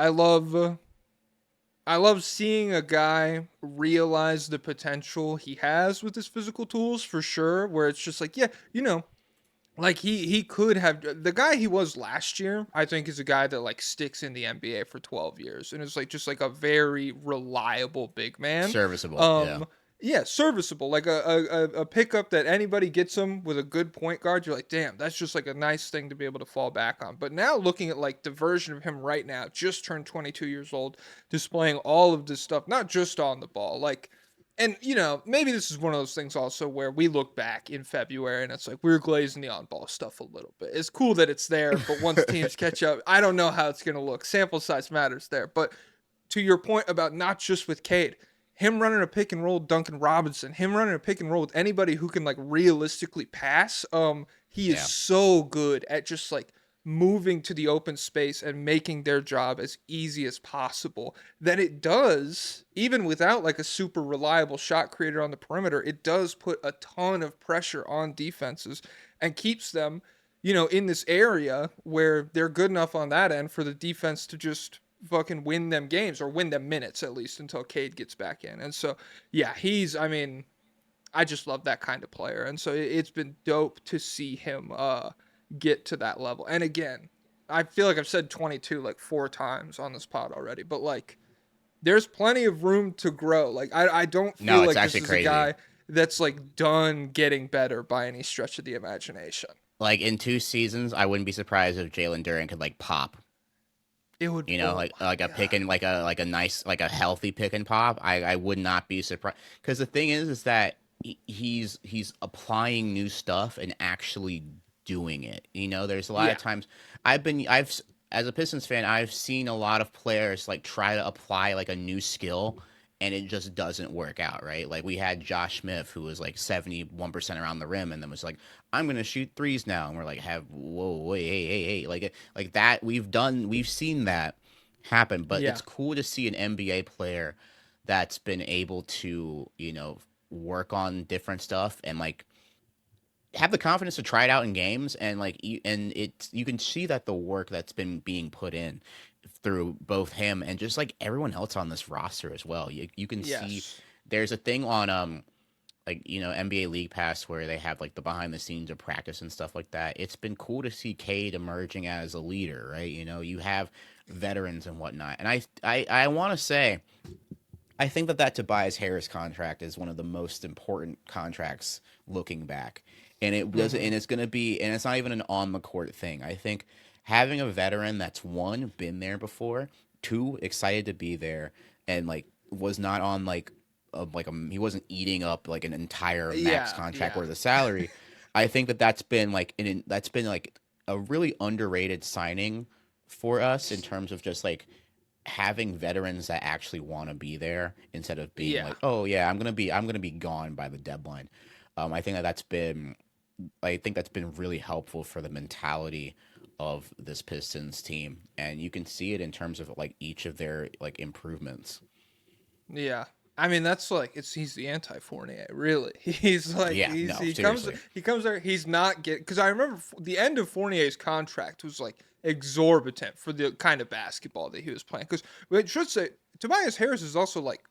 I love seeing a guy realize the potential he has with his physical tools for sure, where it's just like, yeah, like he could have the guy he was last year, I think is a guy that like sticks in the NBA for 12 years and is like just like a very reliable big man. Serviceable. Yeah, serviceable. Like a pickup that anybody gets him with a good point guard. You're like, damn, that's just like a nice thing to be able to fall back on. But now looking at like the version of him right now, just turned 22 years old, displaying all of this stuff, not just on the ball. Like, and maybe this is one of those things also where we look back in February and it's like we're glazing the on-ball stuff a little bit. It's cool that it's there, but once teams catch up, I don't know how it's going to look. Sample size matters there. But to your point about not just with Cade, him running a pick and roll with Duncan Robinson, him running a pick and roll with anybody who can like realistically pass, he is so good at just like moving to the open space and making their job as easy as possible that it does, even without like a super reliable shot creator on the perimeter, it does put a ton of pressure on defenses and keeps them, in this area where they're good enough on that end for the defense to just fucking win them games or win them minutes at least until Cade gets back in. And so, yeah, I just love that kind of player. And so it's been dope to see him get to that level. And again, I feel like I've said 22 like 4 times on this pod already, but like there's plenty of room to grow. Like I don't feel like this is crazy. A guy that's like done getting better by any stretch of the imagination. Like in 2 seasons, I wouldn't be surprised if Jalen Duren could like pop It would. You know, Oh my like a pick god. and like a nice like a healthy pick and pop. I would not be surprised because the thing is that he's applying new stuff and actually doing it. You know, there's a lot of Yeah. times I've as a Pistons fan, I've seen a lot of players like try to apply like a new skill and it just doesn't work out, right? Like we had Josh Smith who was like 71% around the rim and then was like, I'm gonna shoot threes now, and we're like, have whoa, wait, hey, like that. We've seen that happen, but Yeah. it's cool to see an NBA player that's been able to, you know, work on different stuff and like have the confidence to try it out in games and like and it you can see that the work that's been being put in through both him and just like everyone else on this roster as well. You can see Yes. there's a thing on like you know NBA League Pass where they have like the behind the scenes of practice and stuff like that. It's been cool to see Cade emerging as a leader, right? You know, you have veterans and whatnot, and I want to say I think that Tobias Harris contract is one of the most important contracts looking back, and it doesn't, Mm-hmm. and it's gonna be, and it's not even an on the court thing. I think having a veteran that's one been there before, two excited to be there, and like was not on he wasn't eating up like an entire max Yeah. contract Yeah. worth of salary. I think that's been like that's been like a really underrated signing for us in terms of just like having veterans that actually want to be there instead of being Yeah. like, oh yeah, I'm gonna be gone by the deadline. I think I think that's been really helpful for the mentality of this Pistons team, and you can see it in terms of like each of their like improvements. Yeah. I mean that's like he's the anti Fournier, really. He's like Yeah, no, he seriously. comes there, he's not getting, because I remember the end of Fournier's contract was like exorbitant for the kind of basketball that he was playing. Because we should say Tobias Harris is also like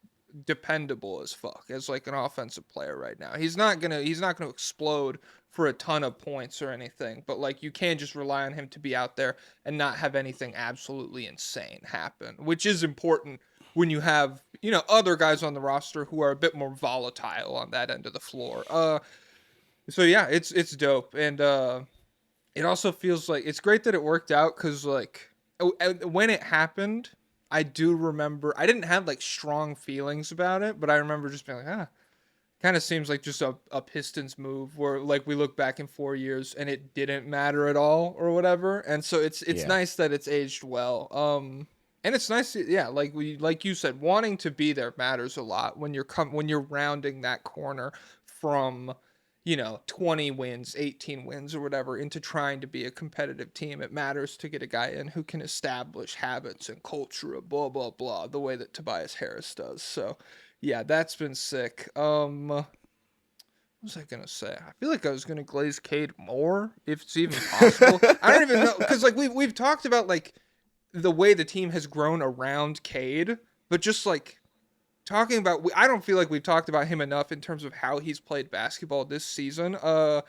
dependable as fuck as like an offensive player right now. He's not gonna explode for a ton of points or anything, but like you can't just rely on him to be out there and not have anything absolutely insane happen, which is important when you have, you know, other guys on the roster who are a bit more volatile on that end of the floor. So yeah, it's dope, and it also feels like it's great that it worked out because like when it happened, I do remember I didn't have like strong feelings about it, but I remember just being like, kind of seems like just a Pistons move where like we look back in 4 years and it didn't matter at all or whatever, and so it's Yeah. nice that it's aged well. And it's nice, yeah, like you said, wanting to be there matters a lot when when you're rounding that corner from, you know, 20 wins, 18 wins or whatever into trying to be a competitive team. It matters to get a guy in who can establish habits and culture of blah blah blah the way that Tobias Harris does. So, yeah, that's been sick. What was I gonna say? I feel like I was gonna glaze Cade more if it's even possible. I don't even know because like we've talked about like the way the team has grown around Cade, but just like talking about, I don't feel like we've talked about him enough in terms of how he's played basketball this season. So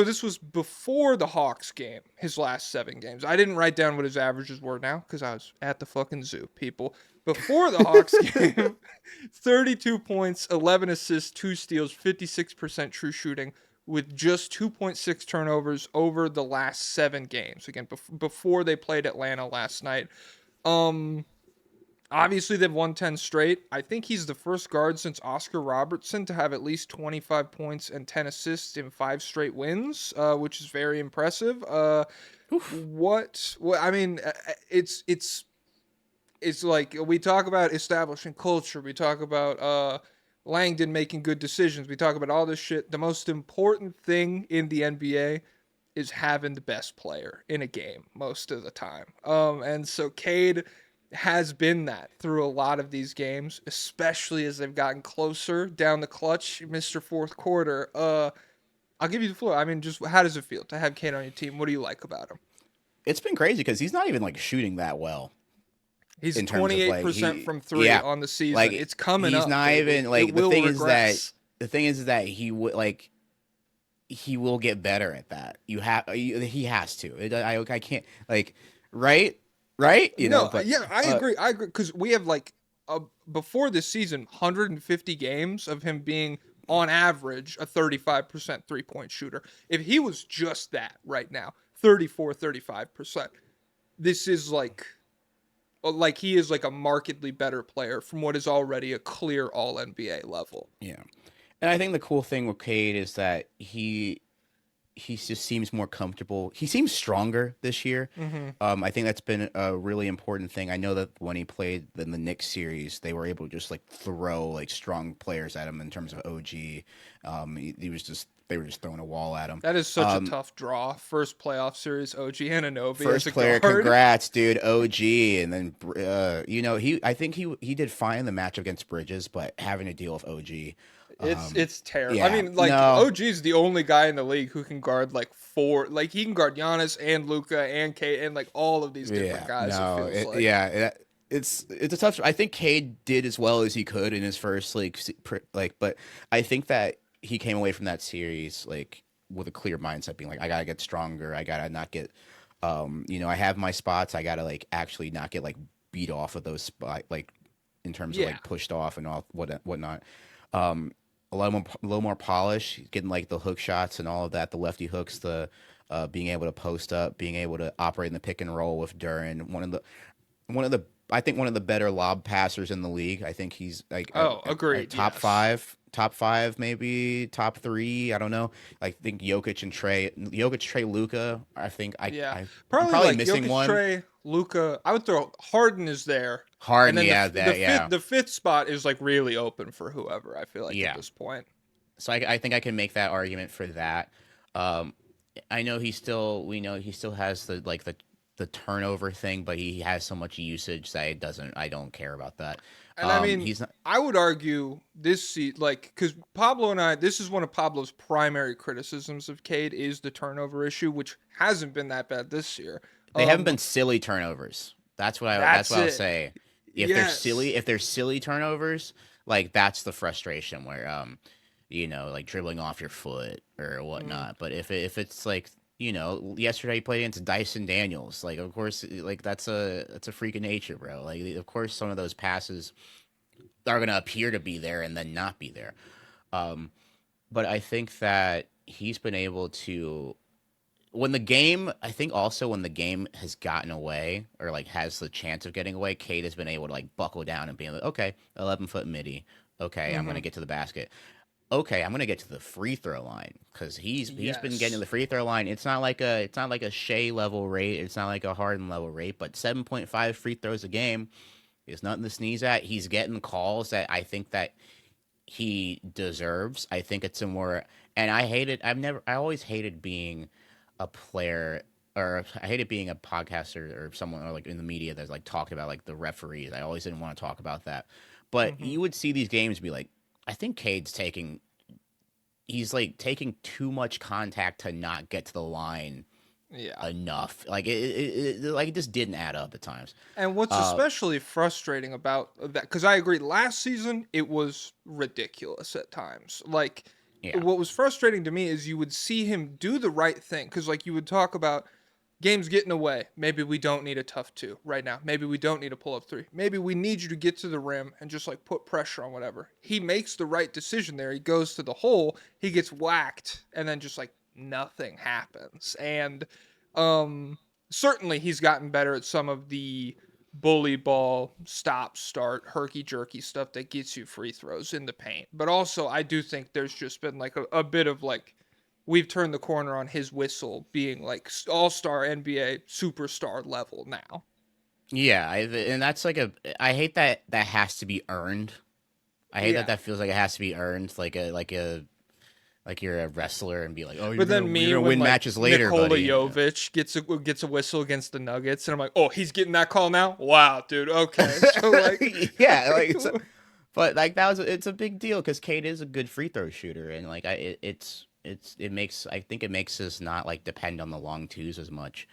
this was before the Hawks game, his last 7 games. I didn't write down what his averages were now because I was at the fucking zoo, people. Before the Hawks game, 32 points, 11 assists, 2 steals, 56% true shooting with just 2.6 turnovers over the last 7 games. Again, before they played Atlanta last night. Um, Obviously, they've won 10 straight. I think he's the first guard since Oscar Robertson to have at least 25 points and 10 assists in 5 straight wins, which is very impressive. I mean, it's like we talk about establishing culture. We talk about Langdon making good decisions. We talk about all this shit. The most important thing in the NBA is having the best player in a game most of the time. And so Cade has been that through a lot of these games, especially as they've gotten closer down the clutch, Mr. Fourth Quarter. I'll give you the floor. I mean, just how does it feel to have Cade on your team? What do you like about him? It's been crazy because he's not even like shooting that well He's in terms of like 28% from three yeah, on the season. like It's coming he's up, not baby. even It like will regress. the thing is that he would like he will get better at that. He has to. I can't like right you know. No, But yeah, I agree. I agree because we have like before this season, 150 games of him being on average a 35% 3-point shooter. If he was just that right now, 34, 35%, this is like like he is like a markedly better player from what is already a clear all NBA level. Yeah. And I think the cool thing with Cade is that he just seems more comfortable. He seems stronger this year. Mm-hmm. I think that's been a really important thing. I know that when he played in the Knicks series, they were able to just like throw like strong players at him in terms of OG. He was just they were just throwing a wall at him. That is such a tough draw. First playoff series, OG Anunoby as First a player, guard. congrats, dude. OG, and then I think he did fine in the match against Bridges, but having to deal with OG. It's terrible. Yeah, I mean, like no. OG's the only guy in the league who can guard like four. Like he can guard Giannis and Luka and Kate and like all of these different guys. No, it feels like. it's a tough. I think Cade did as well as he could in his first but I think that he came away from that series like with a clear mindset, being like, I gotta get stronger. I gotta not get, I have my spots. I gotta like actually not get like beat off of those spot like in terms of like pushed off and all whatnot. A little more polish, getting like the hook shots and all of that, the lefty hooks, the being able to post up, being able to operate in the pick and roll with Duren. I think one of the better lob passers in the league. I think he's like agreed. Top five, maybe top 3. I don't know. I think Jokic, Trey, Luka. I'm probably like missing Jokic, one. Trey, Luka. I would throw Harden is there. Harden, and then the fifth spot is like really open for whoever. I feel like at this point. So I think I can make that argument for that. I know we know he still has the turnover thing, but he has so much usage that I don't care about that. And I mean, I would argue because Pablo and I, this is one of Pablo's primary criticisms of Cade is the turnover issue, which hasn't been that bad this year. They haven't been silly turnovers. That's what I'll say. If they're silly turnovers, like that's the frustration where like dribbling off your foot or whatnot. But if it's like, yesterday he played against Dyson Daniels, like of course like that's a freak of nature, bro. Like of course some of those passes are gonna appear to be there and then not be there. But I think that he's been able to when the game has gotten away or like has the chance of getting away, Cade has been able to like buckle down and be like, okay, 11-foot midi. Okay, I'm gonna get to the basket. Okay, I'm gonna get to the free throw line because he's been getting to the free throw line. It's not like a Shea level rate. It's not like a Harden level rate, but 7.5 free throws a game is nothing to sneeze at. He's getting calls that I think that he deserves. I think it's and I always hated being a player, or I hated being a podcaster or someone or like in the media that's like talking about like the referees. I always didn't want to talk about that. But you would see these games be like, I think Cade's taking too much contact to not get to the line enough. Like it just didn't add up at times. And what's especially frustrating about that, because I agree, last season it was ridiculous at times. Like what was frustrating to me is you would see him do the right thing, because like you would talk about games getting away. Maybe we don't need a tough 2 right now. Maybe we don't need a pull-up 3. Maybe we need you to get to the rim and just like put pressure on whatever. He makes the right decision there. He goes to the hole. He gets whacked, and then just like nothing happens. And certainly he's gotten better at some of the bully ball, stop, start, herky-jerky stuff that gets you free throws in the paint. But also I do think there's just been like a bit of like, we've turned the corner on his whistle being like all-star NBA superstar level now. Yeah, and that's like I hate that has to be earned. I hate that feels like it has to be earned, like you're a wrestler and be like, oh, you're gonna win matches later. Nikola buddy. Jovic gets a whistle against the Nuggets, and I'm like, oh, he's getting that call now. Wow, dude. Okay, so like, yeah, like. But like it's a big deal because Cade is a good free throw shooter, and like I think it makes us not like depend on the long twos as much.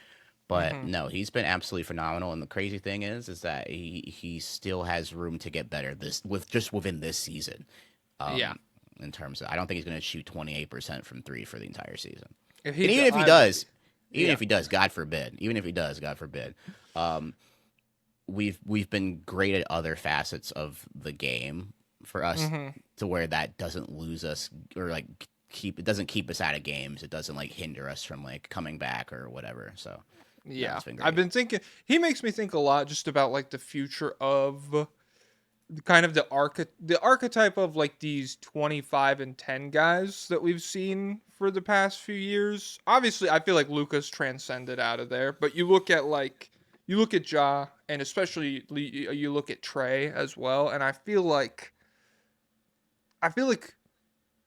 But no, he's been absolutely phenomenal. And the crazy thing is that he still has room to get better within this season. In terms of, I don't think he's going to shoot 28% from 3 for the entire season. Even if he does, God forbid. We've been great at other facets of the game for us to where that doesn't lose us or like it doesn't keep us out of games. It doesn't like hinder us from like coming back or whatever. So No, Yeah, it's been I've great. been thinking. He makes me think a lot just about like the future of kind of the archetype of like these 25 and 10 guys that we've seen for the past few years. Obviously, I feel like Luka's transcended out of there, but you look at Ja, and especially you look at Trey as well, and I feel like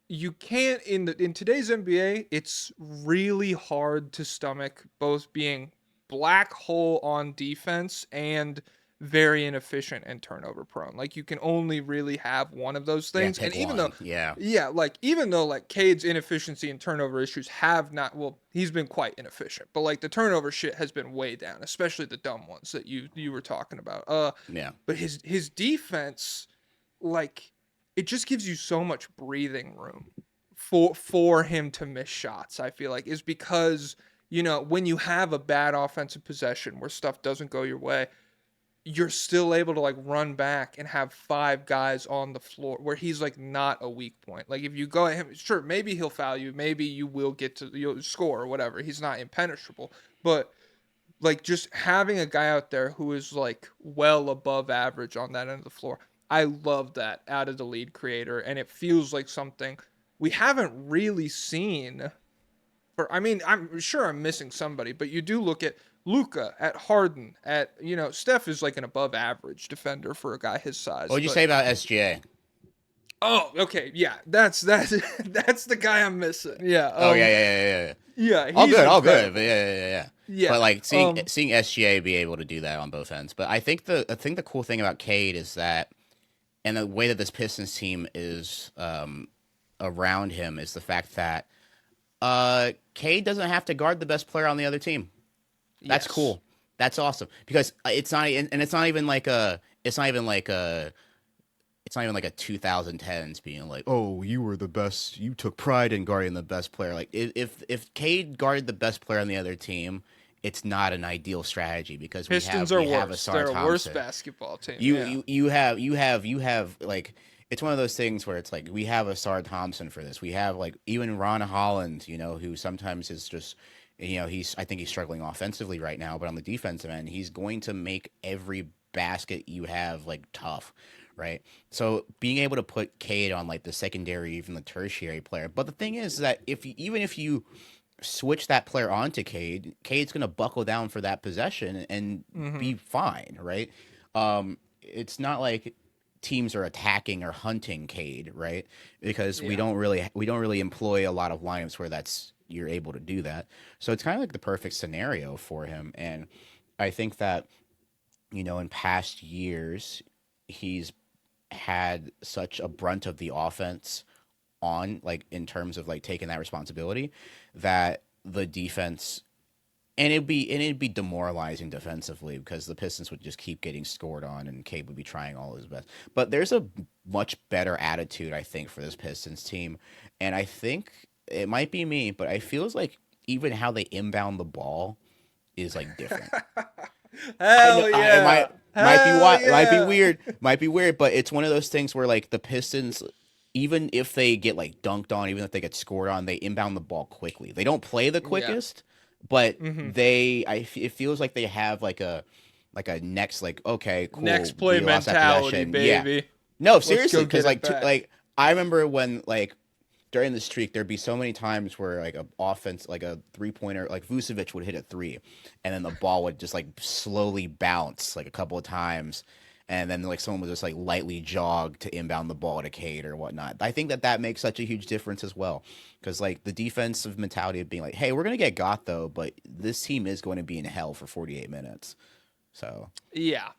you can't in today's NBA, it's really hard to stomach both being black hole on defense and very inefficient and turnover prone. Like you can only really have one of those Yeah, things. And pick even though one. Yeah. yeah, like even though like Cade's inefficiency and turnover issues have not well, he's been quite inefficient. But like the turnover shit has been way down, especially the dumb ones that you were talking about. Yeah. But his defense like it just gives you so much breathing room for him to miss shots. I feel like is because when you have a bad offensive possession where stuff doesn't go your way, you're still able to like run back and have five guys on the floor where he's like not a weak point. Like if you go at him, sure, maybe he'll foul you, maybe you'll score or whatever. He's not impenetrable, but like just having a guy out there who is like well above average on that end of the floor. I love that out of the lead creator, and it feels like something we haven't really seen. For I mean, I'm sure I'm missing somebody, but you do look at Luca, at Harden, at Steph is like an above average defender for a guy his What size. would you But say about SGA? oh, okay, yeah, that's that's the guy I'm missing. Yeah, Oh yeah, yeah, yeah, yeah, yeah. yeah, All he's good, all good. But incredible. yeah, yeah, yeah, yeah. Yeah, But like seeing SGA be able to do that on both ends. But I think the cool thing about Cade is that, and the way that this Pistons team is around him is the fact that Cade doesn't have to guard the best player on the other team. That's yes, cool. That's awesome because it's not, and it's not even like it's not even like a 2010s being like, oh, you were the best, you took pride in guarding the best player. Like if Cade guarded the best player on the other team, it's not an ideal strategy because we have Pistons are we have worse. Asar They're a worse Thompson. basketball team. You Yeah. you you have like, it's one of those things where it's like we have Asar Thompson for this. We have like even Ron Holland, who sometimes is just, I think he's struggling offensively right now, but on the defensive end, he's going to make every basket you have like tough, right? So being able to put Cade on like the secondary, even the tertiary player. But the thing is that even if you switch that player onto Cade, Cade's gonna buckle down for that possession and Mm-hmm. be fine, right? It's not like teams are attacking or hunting Cade, right? Because we Yeah. don't really employ a lot of lineups where that's you're able to do that. So it's kind of like the perfect scenario for him. And I think that, in past years, he's had such a brunt of the offense on, like, in terms of like taking that responsibility, that the defense, and it'd be demoralizing defensively because the Pistons would just keep getting scored on and Cade would be trying all his best. But there's a much better attitude, I think, for this Pistons team, and I think it might be me, but I feels like even how they inbound the ball is like different. I know Hell it yeah. might be Hell yeah. might be weird, but it's one of those things where like the Pistons, even if they get like dunked on, even if they get scored on, they inbound the ball quickly. They don't play the Yeah. quickest, but Mm-hmm. it feels like they have like a next, like, okay, cool, Next play we lost that mentality, possession, yeah. baby. No, Let's seriously, go because get it like back. I remember when, like, during the streak, there'd be so many times where like a offense, like a 3-pointer, like Vucevic would hit a three, and then the ball would just like slowly bounce like a couple of times, and then like someone would just like lightly jog to inbound the ball to Cade or whatnot. I think that makes such a huge difference as well, because like the defensive mentality of being like, hey, we're gonna get got though, but this team is going to be in hell for 48 minutes. So Yeah.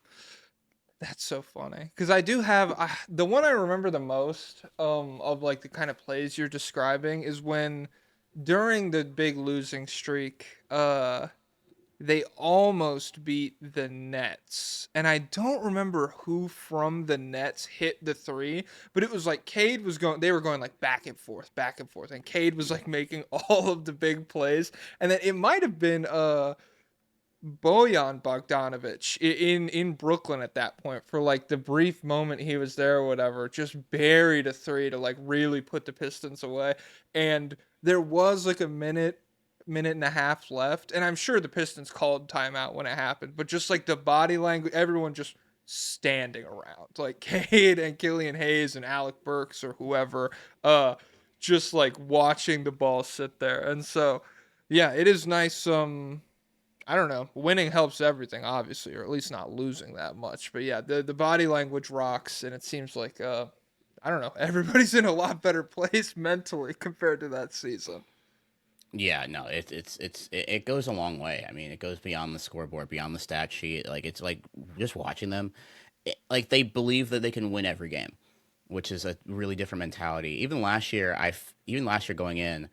That's so funny because I do have the one I remember the most of like the kind of plays you're describing is when during the big losing streak they almost beat the Nets, and I don't remember who from the Nets hit the three, but it was like Cade was going, they were going like back and forth, and Cade was like making all of the big plays, and then it might have been Bojan Bogdanovic in Brooklyn at that point for like the brief moment he was there or whatever, just buried a three to like really put the Pistons away. And there was like a minute, minute and a half left, and I'm sure the Pistons called timeout when it happened, but just like the body language, everyone just standing around, like Cade and Killian Hayes and Alec Burks or whoever, just like watching the ball sit there. And so, yeah, it is nice. I don't know. Winning helps everything, obviously, or at least not losing that much. But yeah, the body language rocks, and it seems like I don't know, everybody's in a lot better place mentally compared to that season. Yeah, no, it goes a long way. I mean, it goes beyond the scoreboard, beyond the stat sheet. Like it's like just watching them, like they believe that they can win every game, which is a really different mentality. Even last year going in,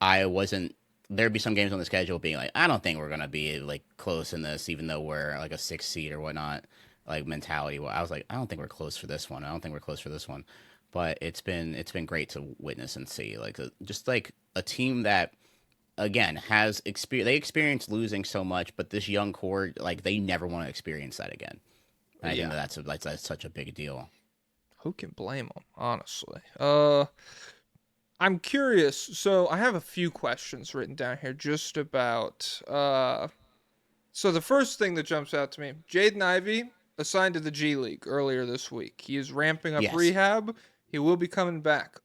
I wasn't. There'd be some games on the schedule being like, I don't think we're gonna be like close in this, even though we're like a 6 seed or whatnot. Like mentality. Well, I was like, I don't think we're close for this one. I don't think we're close for this one. But it's been great to witness and see like just like a team that again has experience. They experienced losing so much, but this young core, like they never want to experience that again. And I think Yeah, that's such a big deal. who can blame them, honestly? I'm curious. So I have a few questions written down here just about. So the first thing that jumps out to me, Jaden Ivey assigned to the G League earlier this week. He is ramping up Yes. rehab. He will be coming back.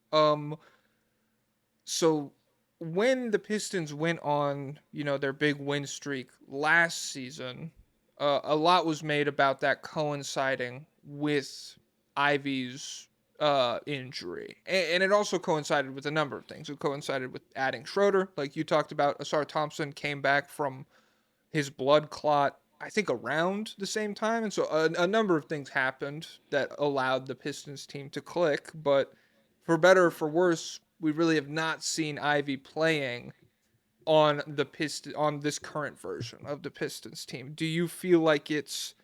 So when the Pistons went on, their big win streak last season, a lot was made about that coinciding with Ivy's injury, and it also coincided with a number of things. It coincided with adding Schroeder, like you talked about. Asar Thompson came back from his blood clot, I think, around the same time, and so a number of things happened that allowed the Pistons team to click. But for better or for worse, we really have not seen Ivy playing on this current version of the Pistons team. Do you feel like it's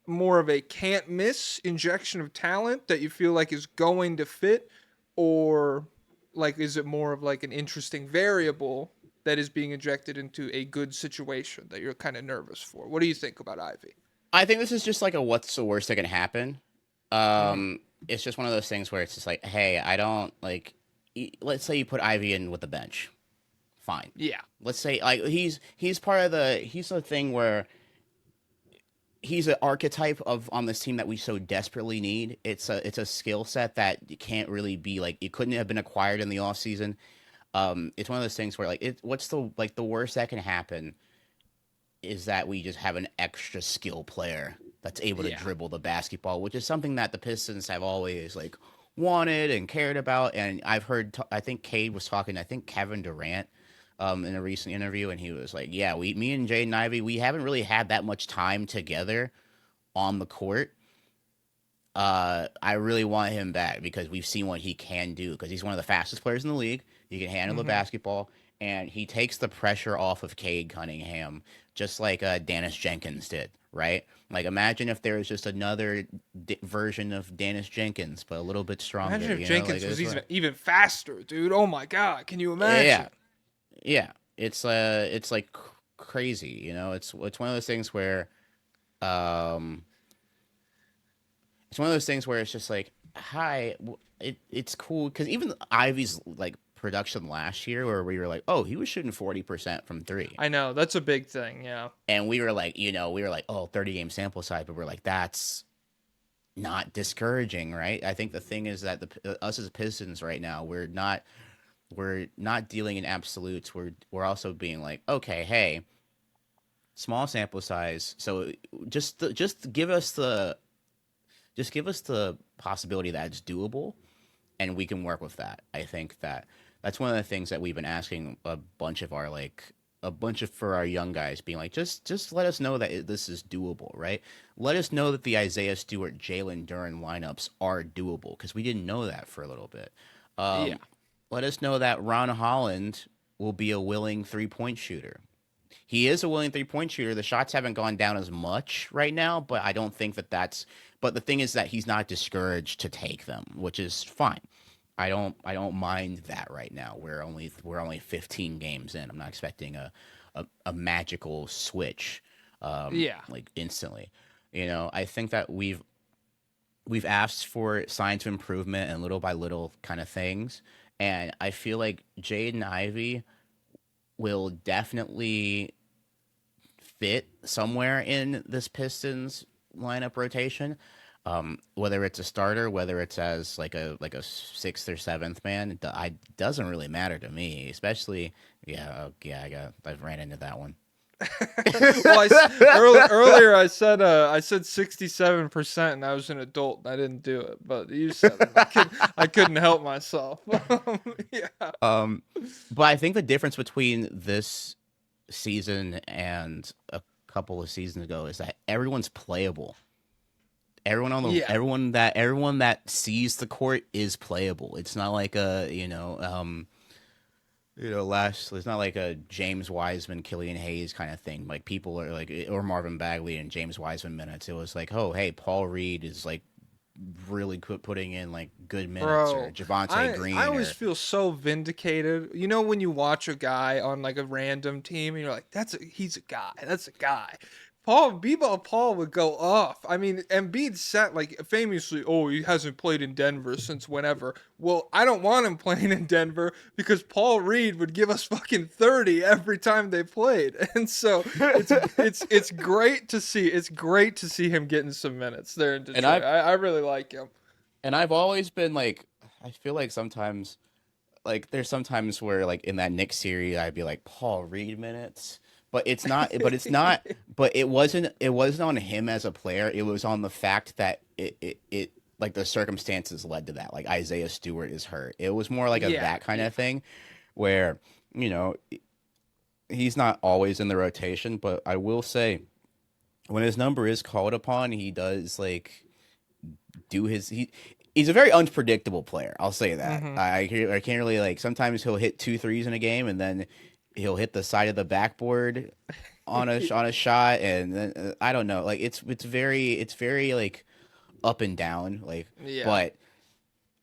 more of a can't miss injection of talent that you feel like is going to fit, or like is it more of like an interesting variable that is being injected into a good situation that you're kind of nervous for? What do you think about Ivy? I think this is just like a what's the worst that can happen. Mm-hmm. It's just one of those things where it's just like, hey, I don't like. Let's say you put Ivy in with the bench, fine. Yeah. Let's say like he's part of he's a thing where he's an archetype of on this team that we so desperately need. It's a skill set that you can't really be like it couldn't have been acquired in the off season. It's one of those things where like what's the worst that can happen is that we just have an extra skill player that's able to Yeah. dribble the basketball, which is something that the Pistons have always like wanted and cared about. And I've heard, I think Cade was talking, I think Kevin Durant, in a recent interview, and he was like, "Yeah, me and Jaden Ivey, we haven't really had that much time together on the court. I really want him back because we've seen what he can do because he's one of the fastest players in the league. He can handle the Mm-hmm. basketball, and he takes the pressure off of Cade Cunningham, just like Dennis Jenkins did, right? Like, imagine if there was just another version of Dennis Jenkins, but a little bit Imagine stronger, if you know? Jenkins Like, was it's even faster, dude. Oh my god, can you yeah, imagine? yeah. It's like crazy, you know? It's one of those things where, um, it's one of those things where it's just like, hi, it's cool because even Ivy's like production last year, where we were like, oh, he was shooting 40% from three, I know that's a big thing. Yeah. and we were like, oh, 30 game sample size, but we're like, that's not discouraging, right? I think the thing is that us as Pistons right now, we're not dealing in absolutes. We're also being like, okay, hey, small sample size, so just give us the possibility that it's doable and we can work with that. I think that's one of the things that we've been asking a bunch of for our young guys, being like, just let us know that this is doable, right? Let us know that the Isaiah Stewart, Jalen Duren lineups are doable because we didn't know that for a little bit. Yeah. Um, Let us know that Ron Holland will be a willing 3-point shooter. He is a willing 3-point shooter. The shots haven't gone down as much right now, but I don't think that that's. But the thing is that he's not discouraged to take them, which is fine. I don't mind that right now. We're only 15 games in. I'm not expecting a magical switch, Yeah. like instantly. I think that we've asked for signs of improvement and little by little kind of things, and I feel like Jaden Ivey will definitely fit somewhere in this Pistons lineup rotation. Whether it's a starter, whether it's as like a sixth or seventh man, doesn't really matter to me. Especially, I've ran into that one. Well, earlier I said 67%, and I was an adult and I didn't do it. But you said it. I couldn't help myself. Yeah. But I think the difference between this season and a couple of seasons ago is that everyone's playable. Yeah. Everyone that sees the court is playable. It's not like a it's not like a James Wiseman, Killian Hayes kind of thing. Like people are like, or Marvin Bagley and James Wiseman minutes. It was like, oh hey, Paul Reed is like really putting in like good minutes, or Bro, Javante Green. I always feel so vindicated. You know, when you watch a guy on like a random team and you're like, he's a guy. That's a guy. Paul would go off. I mean, Embiid said like famously, "Oh, he hasn't played in Denver since whenever." Well, I don't want him playing in Denver because Paul Reed would give us fucking 30 every time they played, and so it's great to see. It's great to see him getting some minutes there in Detroit. I really like him. And I've always been like, I feel like sometimes, like there's sometimes where like in that Knicks series, I'd be like Paul Reed minutes. But it's not. But it's not. But it wasn't. It wasn't on him as a player. It was on the fact that it like the circumstances led to that. Like Isaiah Stewart is hurt. It was more like that kind of thing, where he's not always in the rotation. But I will say, when his number is called upon, he does like do he's a very unpredictable player. I'll say that. Mm-hmm. I can't really like. Sometimes he'll hit 2 threes in a game, and then he'll hit the side of the backboard on a shot, and then I don't know. Like it's very like up and down. Like, but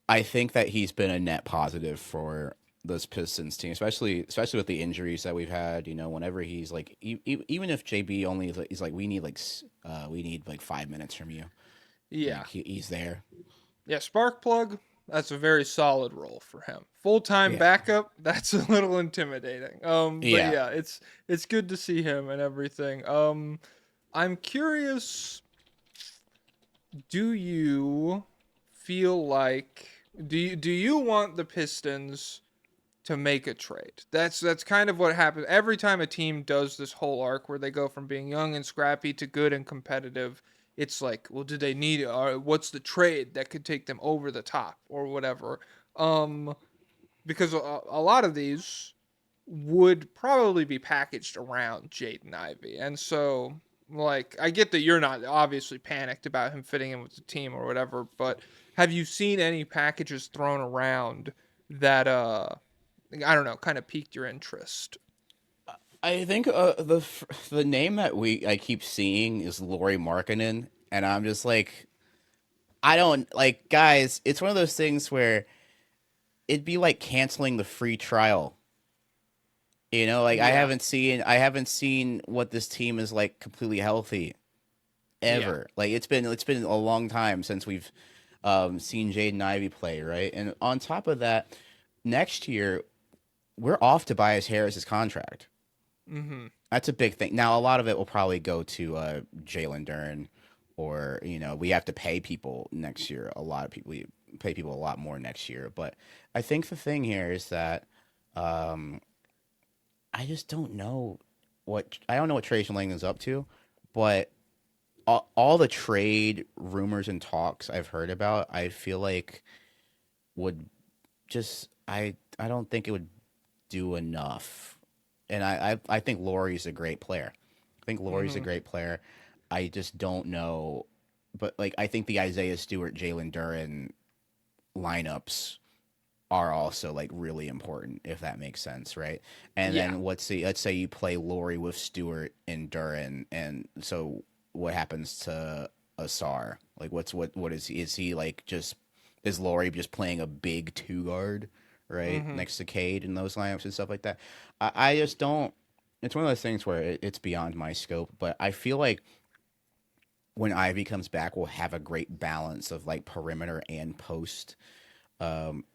I think that he's been a net positive for this Pistons team, especially with the injuries that we've had. Whenever he's like, even if JB only is like, we need like 5 minutes from you. Yeah, like, he's there. Yeah, spark plug. That's a very solid role for him. Full-time backup, that's a little intimidating. But yeah, it's good to see him and everything. I'm curious, do you feel like do you want the Pistons to make a trade? That's kind of what happens every time a team does this whole arc where they go from being young and scrappy to good and competitive. It's like, well, do they need what's the trade that could take them over the top or whatever? Because a lot of these would probably be packaged around Jaden Ivey. And so, like, I get that you're not obviously panicked about him fitting in with the team or whatever, but have you seen any packages thrown around that, I don't know, kind of piqued your interest? I think the name that I keep seeing is Lauri Markkanen, and I'm just like, I don't like, guys. It's one of those things where it'd be like canceling the free trial. Like I haven't seen what this team is like completely healthy ever. Like it's been a long time since we've seen Jaden Ivey play, right? And on top of that, next year we're off Tobias Harris's contract. Mm-hmm. That's a big thing. Now, a lot of it will probably go to Jalen Duren, or we have to pay people next year. A lot of people, we pay people a lot more next year. But I think the thing here is that I just don't know what Trajan Lang is up to, but all the trade rumors and talks I've heard about, I feel like would just I don't think it would do enough. And I think Lauri's a great player. A great player. I just don't know. But, like, I think the Isaiah Stewart, Jalen Duren lineups are also, like, really important, if that makes sense, right? And then let's say you play Lauri with Stewart and Duren, and so what happens to Asar? Like, what is he? Is he, like, is Lauri just playing a big 2-guard? Right, next to Cade and those lineups and stuff like that. I just don't. It's one of those things where it's beyond my scope. But I feel like when Ivy comes back, we'll have a great balance of like perimeter and post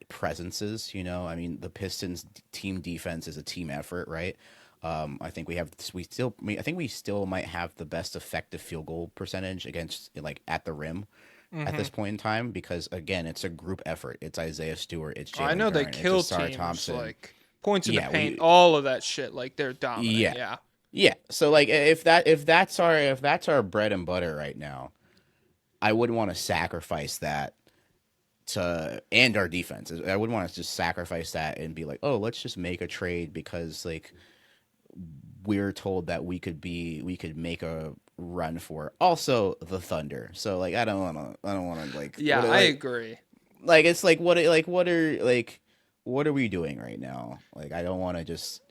presences. You know, I mean, the Pistons team defense is a team effort, right? I think I think we still might have the best effective field goal percentage against like at the rim at Mm-hmm. this point in time because again, it's a group effort. It's Isaiah Stewart, it's I Jalen know they Duren, it's kill Asar teams Thompson. like points in the Yeah, paint, we all of that shit. Like they're dominant. yeah Yeah. yeah. So like if that's our bread and butter right now, I wouldn't want to sacrifice that to and our defense. I wouldn't want to just sacrifice that and be like, oh, let's just make a trade because like we're told that we could make a run for also the Thunder. So like I don't want to like Yeah, I agree. like it's what are we doing right now? Like I don't want to just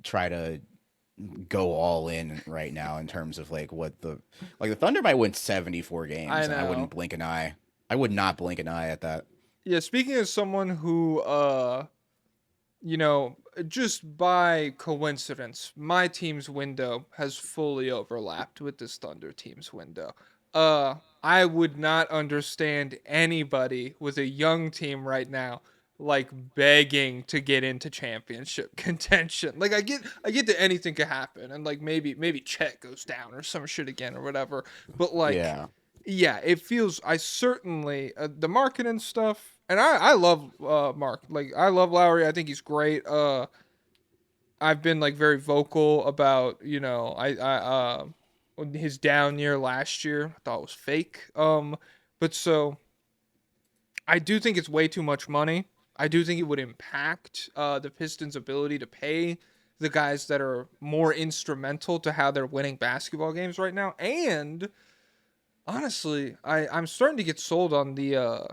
try to go all in right now in terms of like what the Thunder might win 74 I games and I wouldn't know. blink an eye. I would not blink an eye at that. Yeah, speaking of someone who you know, just by coincidence, my team's window has fully overlapped with this Thunder team's window. I would not understand anybody with a young team right now like begging to get into championship contention. Like I get that anything could happen and like maybe Chet goes down or some shit again or whatever. But like Yeah. yeah, it feels. I certainly the marketing stuff, and I love Mark. Like I love Lowry. I think he's great. I've been like very vocal about his down year last year. I thought it was fake. But so I do think it's way too much money. I do think it would impact the Pistons' ability to pay the guys that are more instrumental to how they're winning basketball games right now, and honestly, I'm starting to get sold on the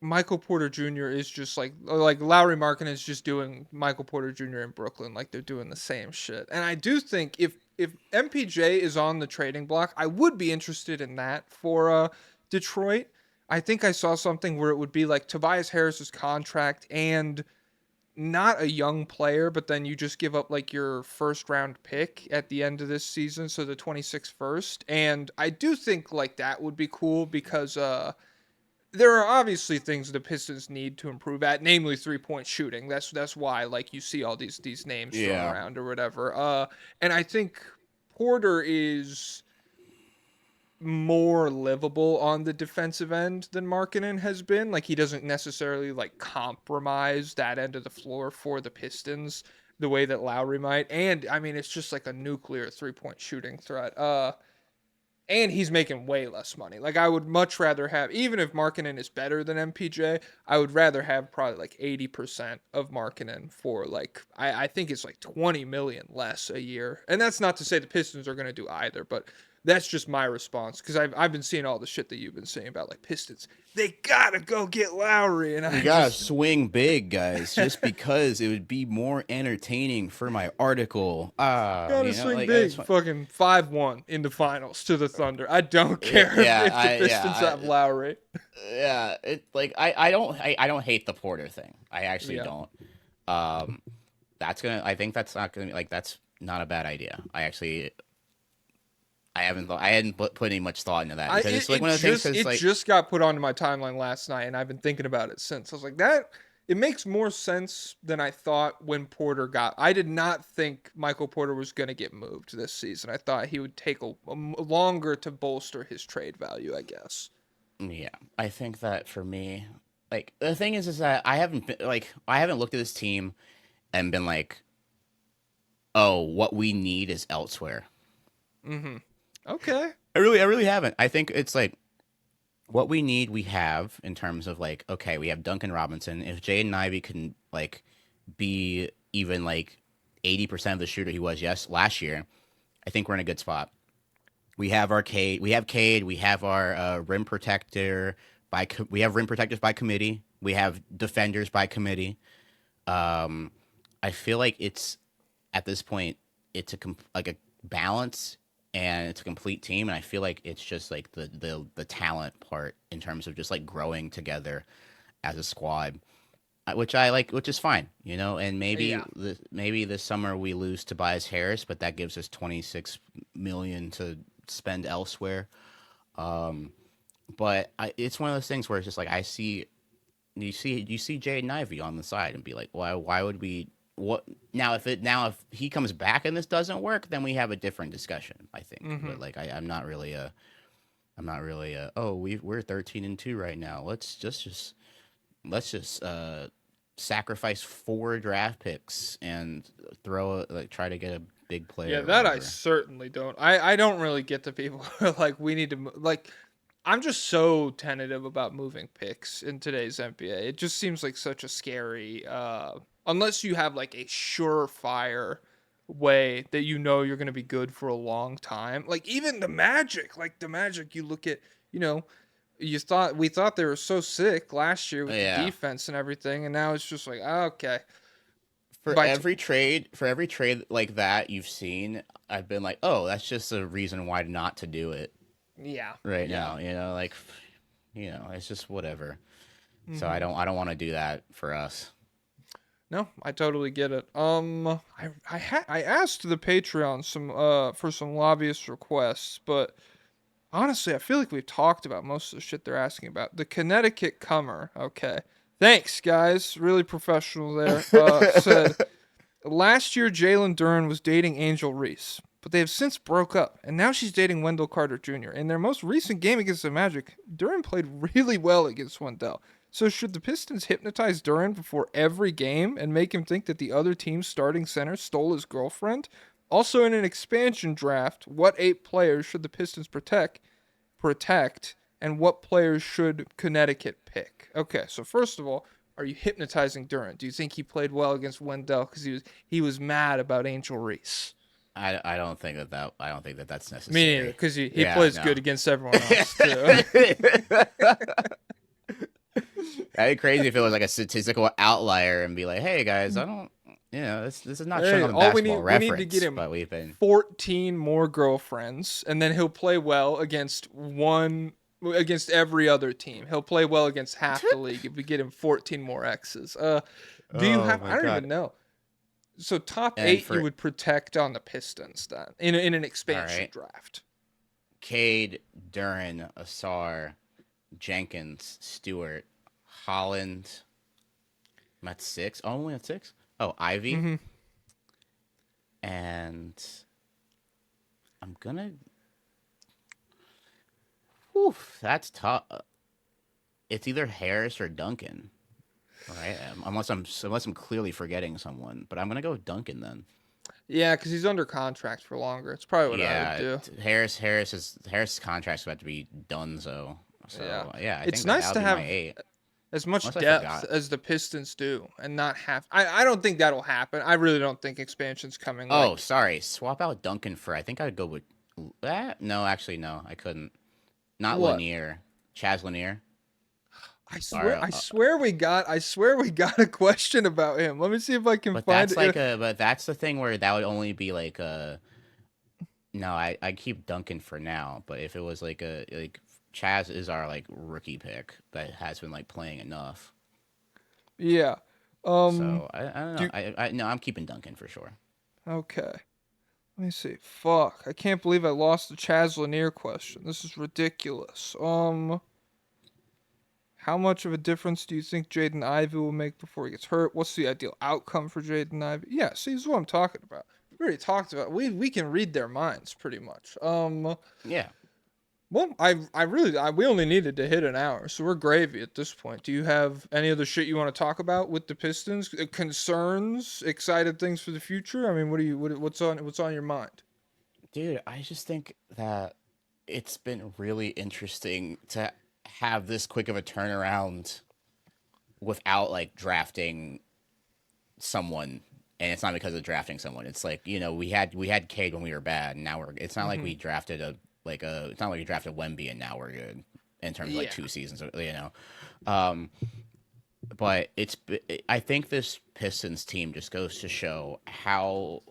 Michael Porter Jr. is just like Lowry Markin is just doing Michael Porter Jr. in Brooklyn, like they're doing the same shit. And I do think if MPJ is on the trading block, I would be interested in that for Detroit. I think I saw something where it would be like Tobias Harris's contract and not a young player, but then you just give up like your first round pick at the end of this season, so the 26th first. And I do think like that would be cool because there are obviously things the Pistons need to improve at, namely 3-point shooting. That's why like you see all these names thrown Yeah. around or whatever. And I think Porter is more livable on the defensive end than Markkanen has been. Like he doesn't necessarily like compromise that end of the floor for the Pistons the way that Lowry might. And I mean it's just like a nuclear 3-point shooting threat. And he's making way less money. Like I would much rather have, even if Markkanen is better than MPJ, I would rather have probably like 80% of Markkanen for like I think it's like 20 million less a year. And that's not to say the Pistons are gonna do either, but that's just my response because I've been seeing all the shit that you've been saying about like Pistons. They gotta go get Lowry, and We I gotta just swing big, guys, just because it would be more entertaining for my article. gotta swing big. Fucking 5-1 in the finals to the Thunder. I don't care if the Pistons have Lowry. Yeah. It like I don't hate the Porter thing. I actually Yeah. don't. I think that's not gonna be like that's not a bad idea. I hadn't put any much thought into that because it's like one of the things. It just got put onto my timeline last night, and I've been thinking about it since. I was like, that it makes more sense than I thought when Porter got. I did not think Michael Porter was going to get moved this season. I thought he would take a longer to bolster his trade value, I guess. Yeah, I think that for me, like the thing is that I haven't looked at this team and been like, oh, what we need is elsewhere. Mm-hmm. Okay. I really haven't. I think it's like what we need, we have in terms of like, okay, we have Duncan Robinson. If Jaden Ivey can like be even like 80% of the shooter he was last year, I think we're in a good spot. We have our Cade. We have Cade. We have our rim protector we have rim protectors by committee. We have defenders by committee. I feel like it's at this point it's like a balance and it's a complete team, and I feel like it's just like the talent part in terms of just like growing together as a squad, which I like, which is fine, you know. And Yeah. maybe this summer we lose Tobias Harris, but that gives us 26 million to spend elsewhere. But it's one of those things where it's just like I see you see Jaden Ivey on the side and be like, why would we? What now? If he comes back and this doesn't work, then we have a different discussion, I think. Mm-hmm. But like, I'm not really oh, we're 13-2 right now. Let's just sacrifice 4 draft picks and try to get a big player. Yeah, Or that I whatever. certainly don't. I don't really get the people who are like, we need to like. I'm just so tentative about moving picks in today's NBA. It just seems like such a scary. Unless you have like a surefire way that you know you're going to be good for a long time. Like even the Magic, you look at, you know, we thought they were so sick last year with the Yeah. defense and everything, and now it's just like, okay. For By every trade like that you've seen, I've been like, oh, that's just a reason why not to do it yeah. right Yeah. now. Like, it's just whatever. So Mhm. I don't want to do that for us. No, I totally get it. I asked the Patreon for some lobbyist requests, but honestly, I feel like we've talked about most of the shit they're asking about. The Connecticut Comer, okay. Thanks, guys. Really professional there. Said last year Jalen Duren was dating Angel Reese, but they have since broke up, and now she's dating Wendell Carter Jr. In their most recent game against the Magic, Duren played really well against Wendell. So should the Pistons hypnotize Duren before every game and make him think that the other team's starting center stole his girlfriend? Also, in an expansion draft, what 8 players should the Pistons protect, and what players should Connecticut pick? Okay, so first of all, are you hypnotizing Duren? Do you think he played well against Wendell because he was mad about Angel Reese? I don't think that's necessary. Me neither, because he Yeah, plays no. good against everyone else too. That'd be crazy if it was like a statistical outlier and be like, hey guys, I don't, this is not showing Hey, on the all we basketball need reference, to get him but we've been 14 more girlfriends, and then he'll play well against every other team. He'll play well against half the league if we get him 14 more X's. Do you Oh have? my I don't God. even know. So top And 8 you would protect on the Pistons then in an expansion right. draft. Cade, Duren, Asar, Jenkins, Stewart, Holland. I'm at 6. Oh, only at 6? Oh, Ivy. Mm-hmm. And I'm gonna. Whew, that's tough. It's either Harris or Duncan, right? Unless I'm clearly forgetting someone, but I'm gonna go with Duncan then. Yeah, because he's under contract for longer. It's probably what I would do. Harris' contract's about to be done, so yeah, I It's think nice that'll to be have my 8. as much Unless I depth forgot. as the Pistons do and not have. I don't think that'll happen. I really don't think expansion's coming. Oh, sorry. Swap out Duncan for. I think I'd go with. No, actually, no, I couldn't. Not What? Lanier. Chaz Lanier. I swear we got a question about him. Let me see if I can But find that's it. but that's the thing where that would only be like a. No, I keep Duncan for now. But if it was like Chaz is our like rookie pick that has been like playing enough. Yeah. So I don't know. No, I'm keeping Duncan for sure. Okay. Let me see. Fuck. I can't believe I lost the Chaz Lanier question. This is ridiculous. How much of a difference do you think Jaden Ivey will make before he gets hurt? What's the ideal outcome for Jaden Ivey? Yeah, see, this is what I'm talking about. We already talked about. We can read their minds pretty much. Yeah. Well, we only needed to hit an hour, so we're gravy at this point. Do you have any other shit you want to talk about with the Pistons? Concerns, excited things for the future? I mean, what's on your mind? Dude, I just think that it's been really interesting to have this quick of a turnaround without like drafting someone. And it's not because of drafting someone. It's like, we had Cade when we were bad, and now it's not like we drafted it's not like we drafted Wemby and now we're good in terms of like 2 seasons, but I think this Pistons team just goes to show how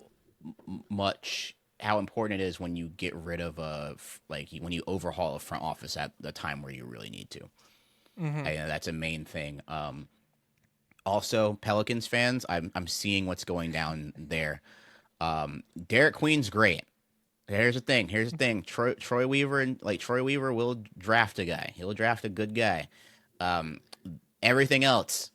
important it is when you get rid of when you overhaul a front office at the time where you really need to. I know that's a main thing. Also, Pelicans fans, I'm seeing what's going down there. Derek Queen's great. Here's the thing. Troy Weaver will draft a guy. He'll draft a good guy. Everything else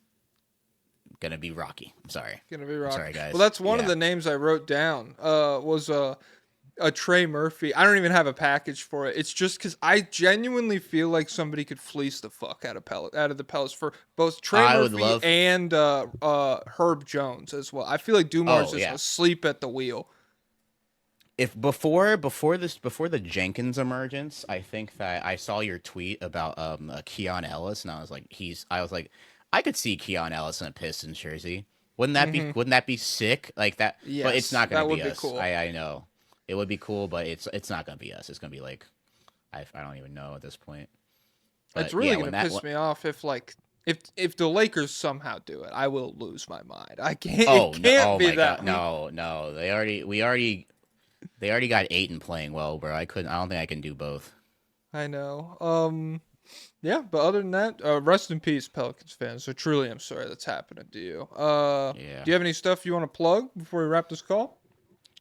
gonna be rocky. I'm sorry. Gonna be rocky. Sorry, guys. Well, that's one of Yeah. the names I wrote down. Was a Trey Murphy. I don't even have a package for it. It's just because I genuinely feel like somebody could fleece the fuck out of the pellets for both Trey Murphy and Herb Jones as well. I feel like Dumar's just asleep at the wheel. If before the Jenkins emergence, I think that I saw your tweet about Keon Ellis, and I was like, I could see Keon Ellis in a Pistons jersey. Wouldn't that be sick? Like that. Yes, but it's not gonna be us. Cool. I know. It would be cool, but it's not gonna be us. It's gonna be like I don't even know at this point. But it's really gonna piss me off if the Lakers somehow do it. I will lose my mind. I can't. It can't be that. God. No. They already got Ayton playing well, bro. I don't think I can do both. I know. Yeah, but other than that, rest in peace, Pelicans fans. So truly, I'm sorry that's happening to you. Yeah. Do you have any stuff you want to plug before we wrap this call?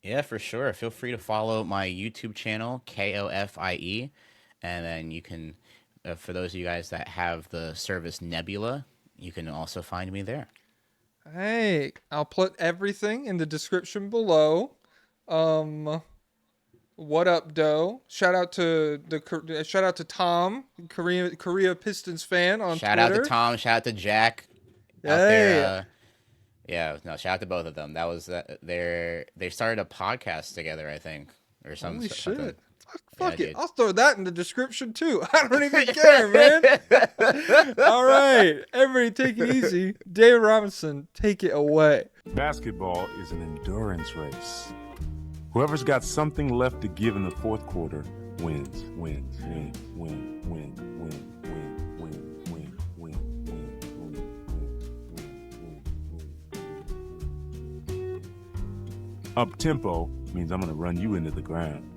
Yeah, for sure. Feel free to follow my YouTube channel, Kofie, and then you can, for those of you guys that have the service Nebula, you can also find me there. Hey, I'll put everything in the description below. What up, Doe? Shout out to Tom, Korea Pistons fan on Twitter. Shout out to Tom. Shout out to Jack. Out there. Shout out to both of them. That was they started a podcast together, I think, or something. Holy shit! Something. Fuck it. I'll throw that in the description too. I don't even care, man. All right, everybody, take it easy. Dave Robinson, take it away. Basketball is an endurance race. Whoever's got something left to give in the fourth quarter wins. Up tempo means I'm going to run you into the ground.